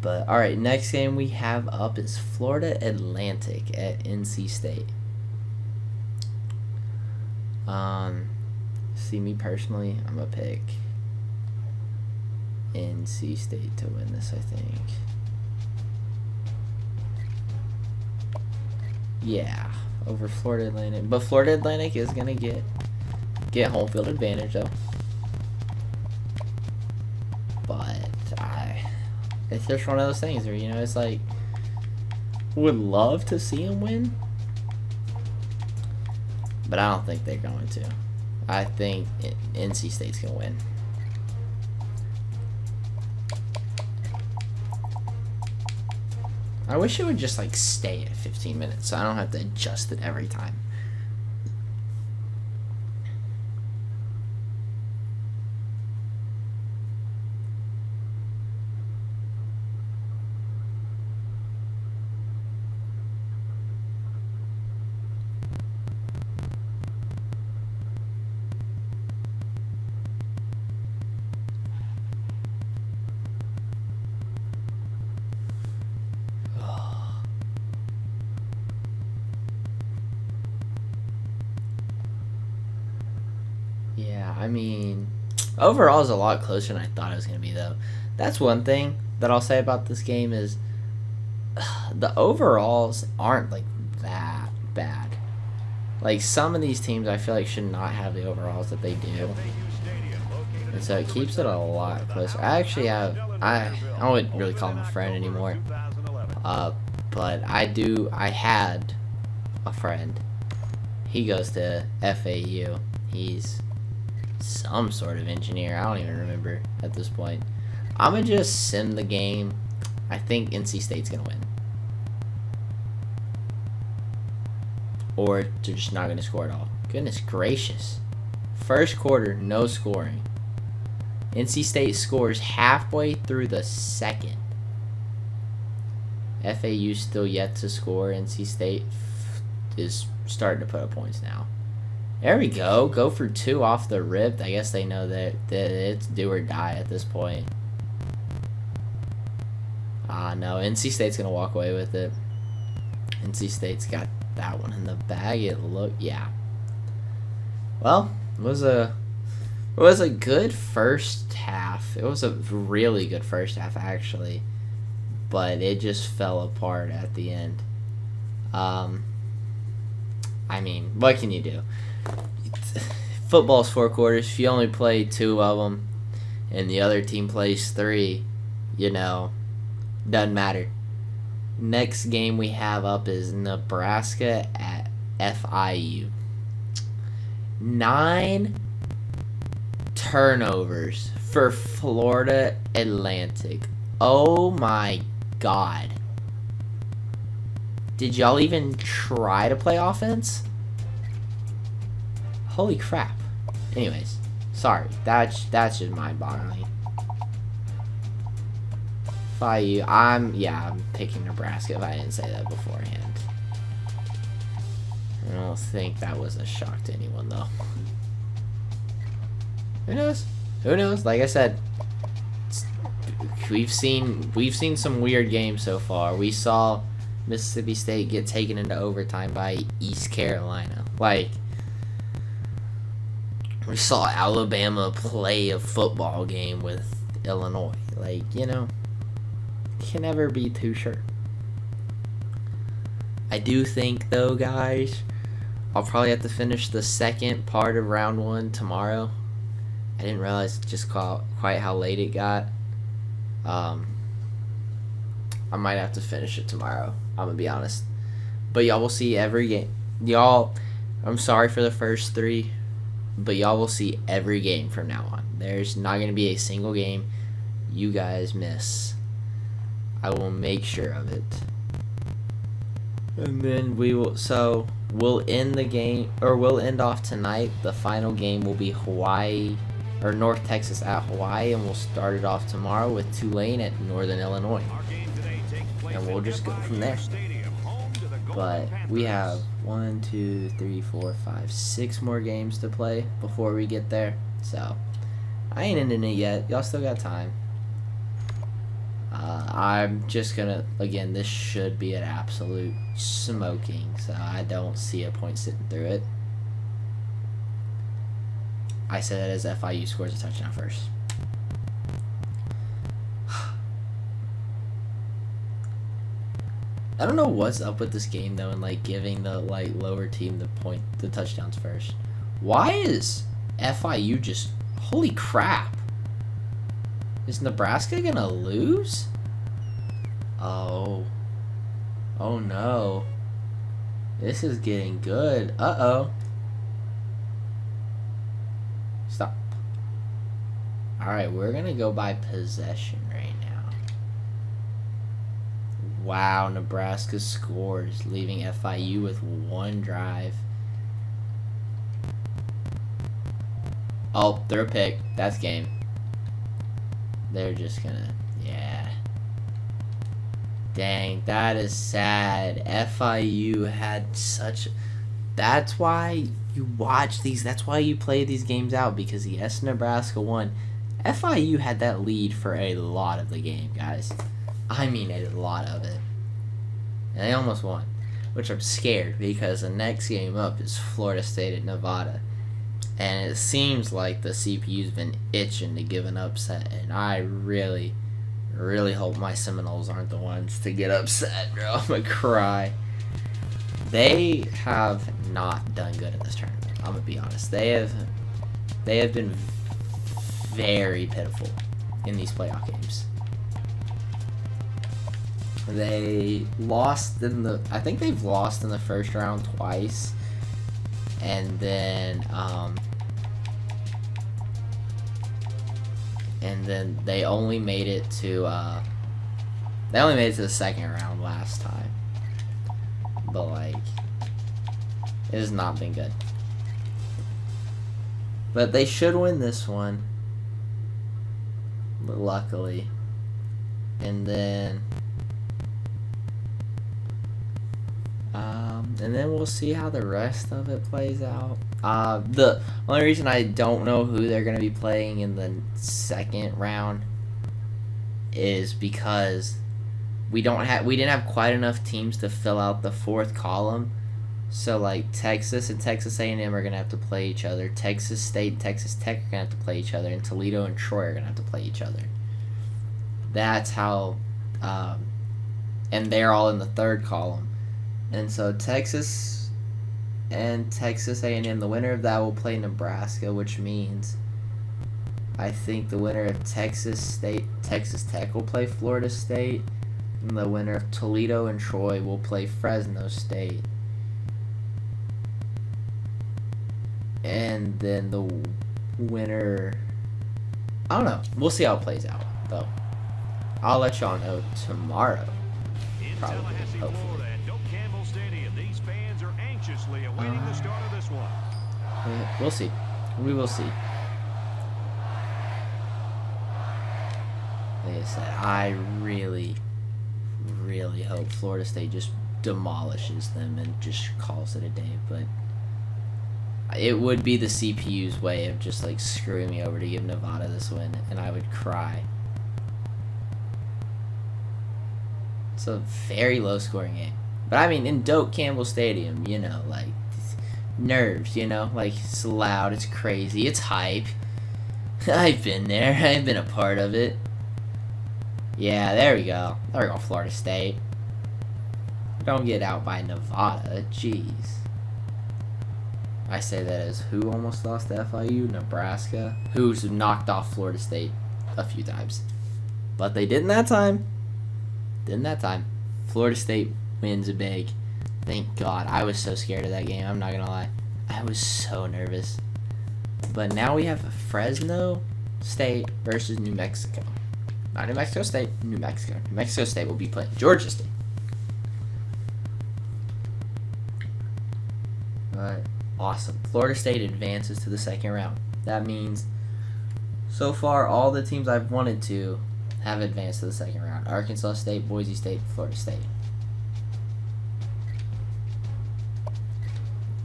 But, alright, next game we have up is Florida Atlantic at NC State. See, me personally, I'm going to pick NC State to win this, I think. Yeah, over Florida Atlantic. But Florida Atlantic is going to get home field advantage, though. But it's just one of those things where, you know, it's like, would love to see him win, but I don't think they're going to. I think NC State's going to win. I wish it would just like stay at 15 minutes so I don't have to adjust it every time. Yeah, I mean, overall is a lot closer than I thought it was going to be, though. That's one thing that I'll say about this game is the overalls aren't, like, that bad. Like, some of these teams I feel like should not have the overalls that they do. And so it keeps it a lot closer. I actually have, I wouldn't really call him a friend anymore. But I had a friend. He goes to FAU. He's some sort of engineer. I don't even remember at this point. I'm going to just sim the game. I think NC State's going to win. Or they're just not going to score at all. Goodness gracious. First quarter, no scoring. NC State scores halfway through the second. FAU still yet to score. NC State is starting to put up points now. There we go. Go for 2 off the rip. I guess they know that it's do or die at this point. No. NC State's going to walk away with it. NC State's got that one in the bag. Yeah. Well, it was a good first half. It was a really good first half, actually. But it just fell apart at the end. I mean, what can you do? Football's 4 quarters. If you only play 2 of them and the other team plays 3, doesn't matter. Next game we have up is Nebraska at FIU. 9 turnovers for Florida Atlantic. Oh my God. Did y'all even try to play offense? Holy crap. Anyways, sorry. That's just mind-boggling. I'm picking Nebraska if I didn't say that beforehand. I don't think that was a shock to anyone, though. Who knows? Who knows? Like I said, we've seen some weird games so far. We saw Mississippi State get taken into overtime by East Carolina. Like, we saw Alabama play a football game with Illinois. Like, can never be too sure. I do think, though, guys, I'll probably have to finish the second part of round 1 tomorrow. I didn't realize just quite how late it got. I might have to finish it tomorrow. I'm going to be honest. But y'all will see every game. I'm sorry for the first 3, but y'all will see every game from now on. There's not going to be a single game you guys miss. I will make sure of it. And then we'll end the game, or we'll end off tonight. The final game will be Hawaii, or North Texas at Hawaii, and we'll start it off tomorrow with Tulane at Northern Illinois. And we'll just go from there. But we have 1, 2, 3, 4, 5, 6 more games to play before we get there. So I ain't ending it yet. Y'all still got time. I'm just gonna, again, this should be an absolute smoking, so I don't see a point sitting through it. I said that as FIU scores a touchdown first. I don't know what's up with this game, though, and like giving the lower team the touchdowns first. Why is FIU just, holy crap? Is Nebraska gonna lose? Oh no. This is getting good. Uh-oh. Stop. Alright, we're going to go by possession right now. Wow, Nebraska scores, leaving FIU with one drive. Oh, throw a pick. That's game. They're just going to... Yeah. Dang, that is sad. FIU had such... That's why you watch these. That's why you play these games out, because yes, Nebraska won. FIU had that lead for a lot of the game, guys. I mean, a lot of it. And they almost won, which I'm scared, because the next game up is Florida State at Nevada. And it seems like the CPU's been itching to give an upset, and I really, really hope my Seminoles aren't the ones to get upset, bro. I'm gonna cry. They have not done good in this tournament. I'm gonna be honest. They have been very pitiful in these playoff games. They lost in the... I think they've lost in the first round twice, and then they only made it to the second round last time. But like, it has not been good. But they should win this one. But luckily. And then we'll see how the rest of it plays out. The only reason I don't know who they're gonna be playing in the second round is because we didn't have quite enough teams to fill out the fourth column. So like Texas and Texas A&M are gonna have to play each other. Texas State and Texas Tech are gonna have to play each other, and Toledo and Troy are gonna have to play each other. That's how, and they're all in the third column. And so Texas and Texas A&M, the winner of that will play Nebraska, which means I think the winner of Texas State, Texas Tech will play Florida State, and the winner of Toledo and Troy will play Fresno State. And then the winner, I don't know. We'll see how it plays out, though. I'll let y'all know tomorrow. Probably, hopefully. These fans are anxiously awaiting the start of this one. We'll see. We will see. Like I said, I really, really hope Florida State just demolishes them and just calls it a day. But it would be the CPU's way of just like screwing me over to give Nevada this win, and I would cry. It's a very low scoring game. But I mean, in Doak Campbell Stadium, you know, like, nerves, you know, like, it's loud, it's crazy, it's hype. I've been there, I've been a part of it. Yeah, there we go. There we go, Florida State. Don't get out by Nevada, jeez. I say that as who almost lost to FIU? Nebraska, who's knocked off Florida State a few times. But they didn't that time. Florida State wins big. Thank God. I was so scared of that game. I'm not going to lie. I was so nervous. But now we have Fresno State versus New Mexico. Not New Mexico State. New Mexico. New Mexico State will be playing Georgia State. Alright. Awesome. Florida State advances to the second round. That means so far all the teams I've wanted to have advanced to the second round. Arkansas State, Boise State, Florida State.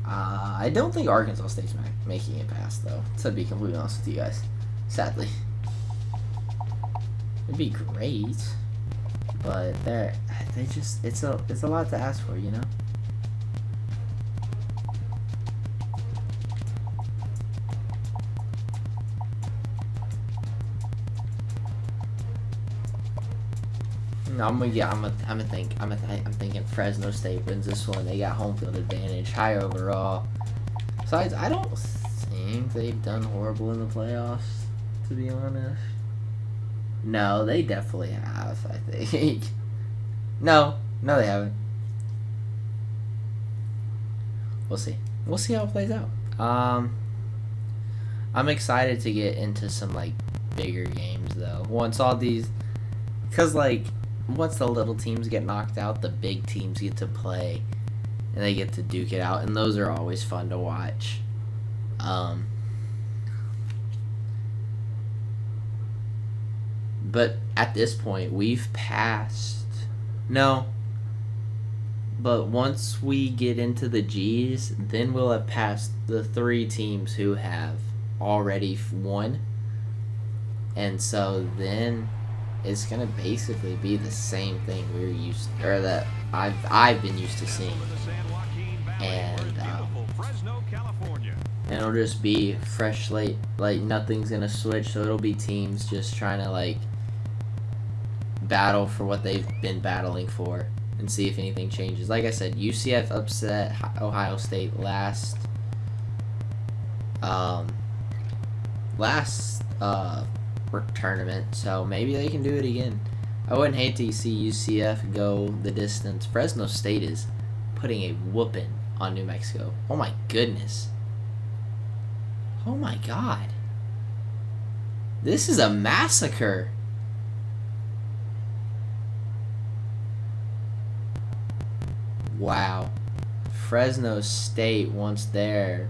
I don't think Arkansas State's making it past, though, to be completely honest with you guys. Sadly. It'd be great, but it's a lot to ask for, you know? I'm thinking Fresno State wins this one. They got home field advantage, high overall. Besides, I don't think they've done horrible in the playoffs, to be honest. No, they definitely have, I think. No, they haven't. We'll see. We'll see how it plays out. I'm excited to get into some like bigger games though. Once all these, cause like once the little teams get knocked out, the big teams get to play, and they get to duke it out, and those are always fun to watch. But at this point, we've passed. No. But once we get into the G's, then we'll have passed the 3 teams who have already won. And so then it's gonna basically be the same thing we're used, or that I've been used to seeing, and it'll just be fresh slate. Like nothing's gonna switch, so it'll be teams just trying to like battle for what they've been battling for and see if anything changes. Like I said, UCF upset Ohio State last tournament, so maybe they can do it again. I wouldn't hate to see UCF go the distance. Fresno State is putting a whooping on New Mexico. Oh my goodness. Oh my god. This is a massacre. Wow. Fresno State wants their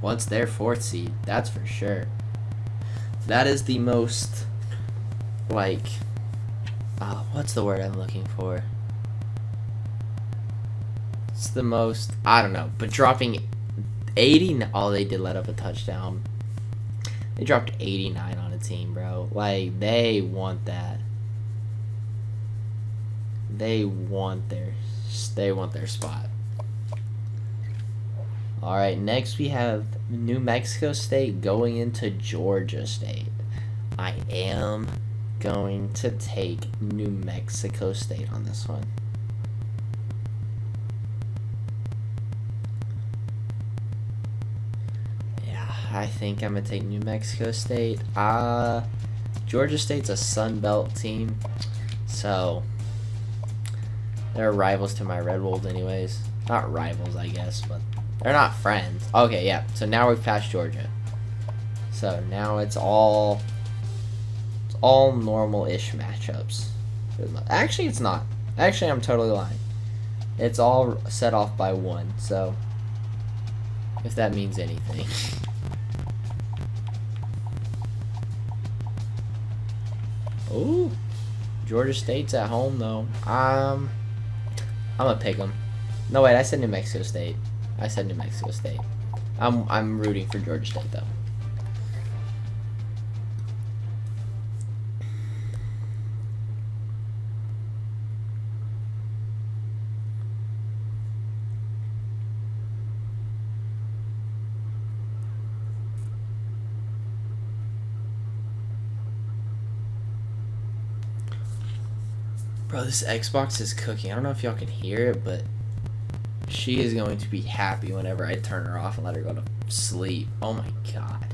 4th seed, that's for sure. That is the most, like, what's the word I'm looking for? It's the most, I don't know, but dropping 80, oh, they did let up a touchdown. They dropped 89 on a team, bro. Like, they want that. They want their spot. Alright, next we have New Mexico State going into Georgia State. I am going to take New Mexico State on this one. Yeah, I think I'm going to take New Mexico State. Georgia State's a Sun Belt team, so they're rivals to my Red Wolves anyways. Not rivals, I guess, but they're not friends. Okay, yeah. So now we've passed Georgia. So now it's all normal-ish matchups. Actually, it's not. Actually, I'm totally lying. It's all set off by 1. So if that means anything. Ooh, Georgia State's at home though. I'm gonna pick them. No wait, I said New Mexico State. I'm rooting for Georgia State though. Bro, this Xbox is cooking. I don't know if y'all can hear it, but she is going to be happy whenever I turn her off and let her go to sleep. Oh my god.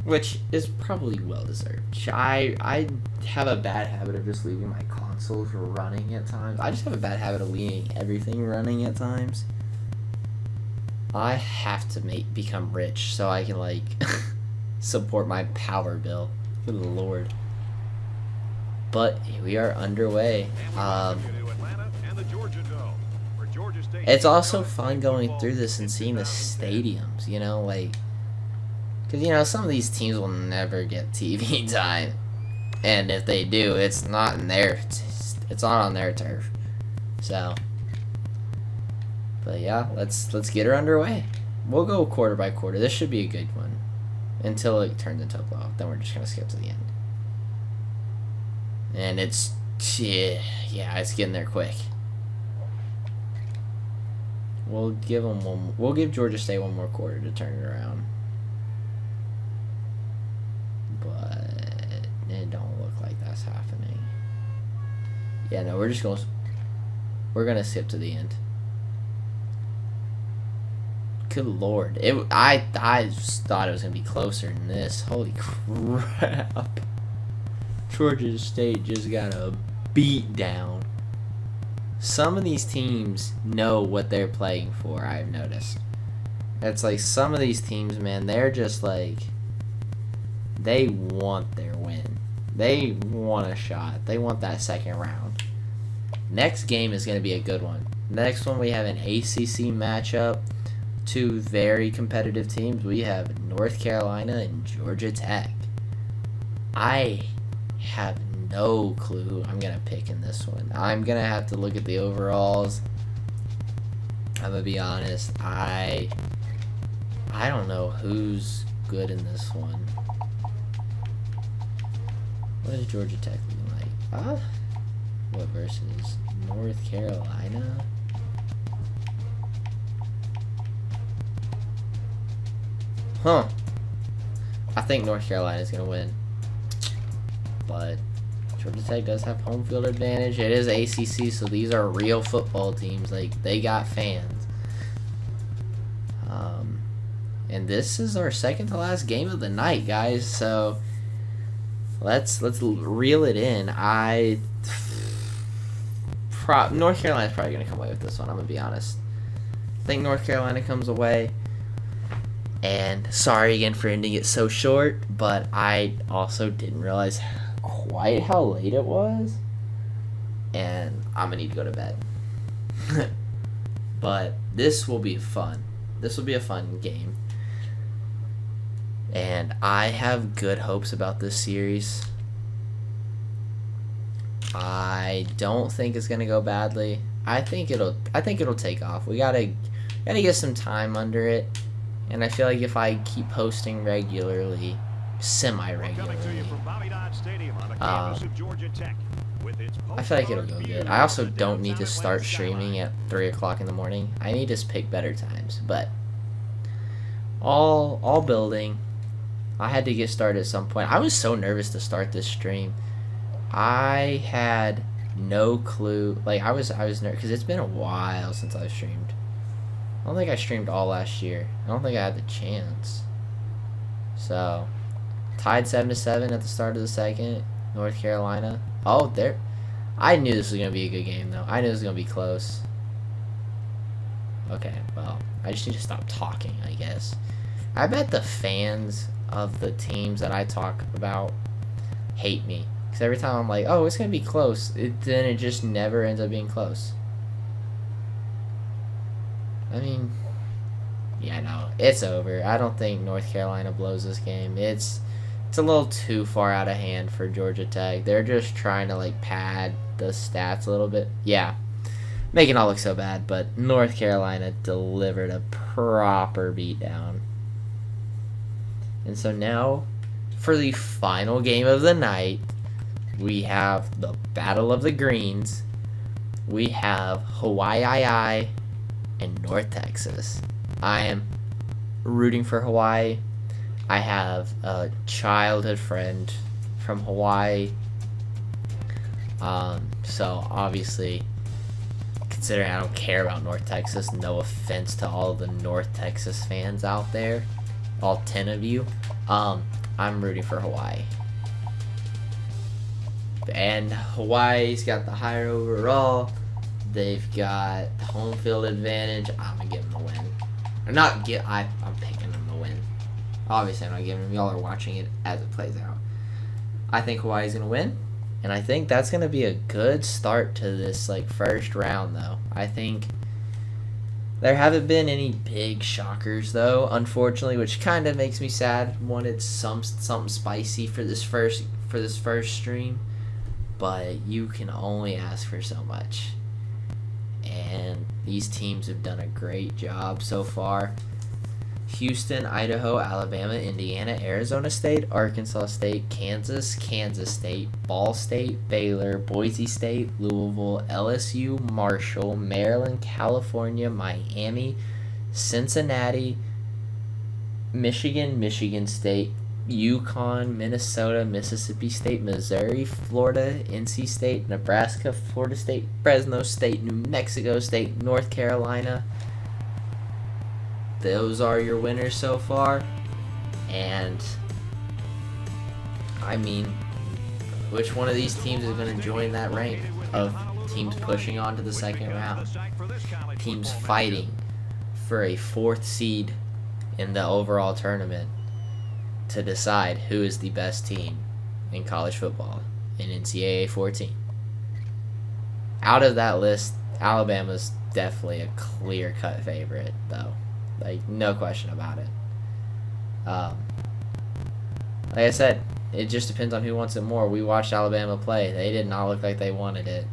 Which is probably well deserved. I have a bad habit of just leaving my consoles running at times. I just have a bad habit of leaving everything running at times. I have to become rich so I can like support my power bill. Good lord. But we are underway. It's also fun going through this and seeing the stadiums, you know, like, because, you know, some of these teams will never get TV time, and if they do, it's not in their, it's not on their turf. So, but yeah, let's get her underway. We'll go quarter by quarter. This should be a good one until it turns into a blowout. Then we're just gonna skip to the end. And it's, yeah, it's getting there quick. We'll give them one. We'll give Georgia State one more quarter to turn it around. But it don't look like that's happening. Yeah, no, we're gonna skip to the end. Good lord, I just thought it was gonna be closer than this. Holy crap! Georgia State just got a beat down. Some of these teams know what they're playing for, I've noticed. It's like some of these teams, man, they're just like, they want their win. They want a shot. They want that second round. Next game is going to be a good one. Next one, we have an ACC matchup. Two very competitive teams. We have North Carolina and Georgia Tech. I have no clue who I'm going to pick in this one. I'm going to have to look at the overalls. I'm going to be honest. I don't know who's good in this one. What is Georgia Tech looking like? What versus North Carolina? Huh. I think North Carolina is going to win. But Georgia Tech does have home field advantage. It is ACC, so these are real football teams. Like, they got fans. And this is our second to last game of the night, guys. So let's reel it in. North Carolina's probably going to come away with this one, I'm going to be honest. I think North Carolina comes away. And sorry again for ending it so short, but I also didn't realize quite how late it was. And I'm going to need to go to bed. But this will be fun. This will be a fun game. And I have good hopes about this series. I don't think it's gonna go badly. I think it'll take off. We gotta get some time under it. And I feel like if I keep posting regularly, semi-regularly, I feel like it'll go good. I also don't need to start streaming at 3 o'clock in the morning. I need to pick better times. But all building. I had to get started at some point. I was so nervous to start this stream. I had no clue. Like, I was nervous because it's been a while since I've streamed. I don't think I streamed all last year. I don't think I had the chance. So, tied 7-7 at the start of the second. North Carolina. Oh, there. I knew this was going to be a good game, though. I knew it was going to be close. Okay, well, I just need to stop talking, I guess. I bet the fans of the teams that I talk about hate me. Because every time I'm like, oh, it's going to be close, then it just never ends up being close. I mean, yeah, no, it's over. I don't think North Carolina blows this game. It's a little too far out of hand for Georgia Tech. They're just trying to, like, pad the stats a little bit. Yeah, making it all look so bad, but North Carolina delivered a proper beatdown. And so now, for the final game of the night, we have the Battle of the Greens. We have Hawaii and North Texas. I am rooting for Hawaii. I have a childhood friend from Hawaii. So obviously, considering I don't care about North Texas, no offense to all the North Texas fans out there, all 10 of you, I'm rooting for Hawaii. And Hawaii's got the higher overall. They've got home field advantage. I'm gonna give them the win. I'm picking them to win. Obviously, I'm not giving them. Y'all are watching it as it plays out. I think Hawaii's gonna win, and I think that's gonna be a good start to this first round, though. I think there haven't been any big shockers, though, unfortunately, which kind of makes me sad. Wanted something spicy for this first stream, but you can only ask for so much. And these teams have done a great job so far. Houston, Idaho, Alabama, Indiana, Arizona State, Arkansas State, Kansas, Kansas State, Ball State, Baylor, Boise State, Louisville, LSU, Marshall, Maryland, California, Miami, Cincinnati, Michigan, Michigan State, UConn, Minnesota, Mississippi State, Missouri, Florida, NC State, Nebraska, Florida State, Fresno State, New Mexico State, North Carolina. Those are your winners so far. And I mean, which one of these teams is going to join that rank of teams pushing on to the second round? Teams fighting for a 4th seed in the overall tournament to decide who is the best team in college football in NCAA 14. Out of that list, Alabama's definitely a clear-cut favorite, though. Like, no question about it. Like I said, it just depends on who wants it more. We watched Alabama play. They did not look like they wanted it.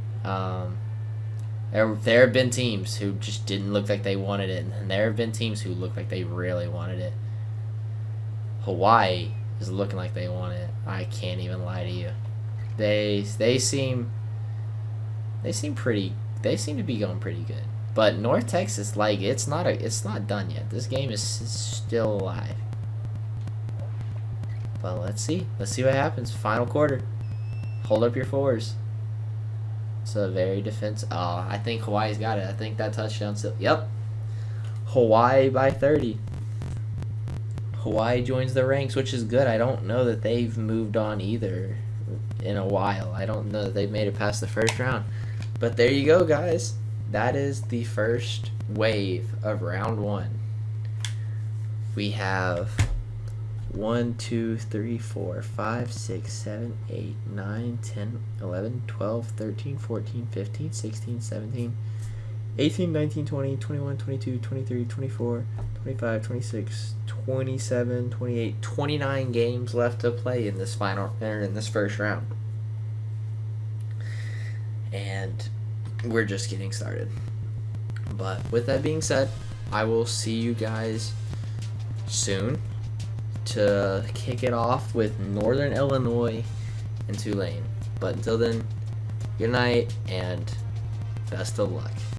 There have been teams who just didn't look like they wanted it, and there have been teams who looked like they really wanted it. Hawaii is looking like they want it. I can't even lie to you. They seem to be going pretty good. But North Texas, like, it's not done yet. This game is still alive. But let's see what happens. Final quarter. Hold up your fours. It's a very defensive. Oh, I think Hawaii's got it. I think that touchdown still. Yep. Hawaii by 30. Hawaii joins the ranks, which is good. I don't know that they've moved on either in a while. I don't know that they've made it past the first round. But there you go, guys. That is the first wave of round 1. We have 1, 2, 3, 4, 5, 6, 7, 8, 9, 10, 11, 12, 13, 14, 15, 16, 17, 18, 19, 20, 21, 22, 23, 24, 25, 26, 27, 28, 29 games left to play in this first round. And we're just getting started. But with that being said, I will see you guys soon to kick it off with Northern Illinois and Tulane. But until then, good night and best of luck.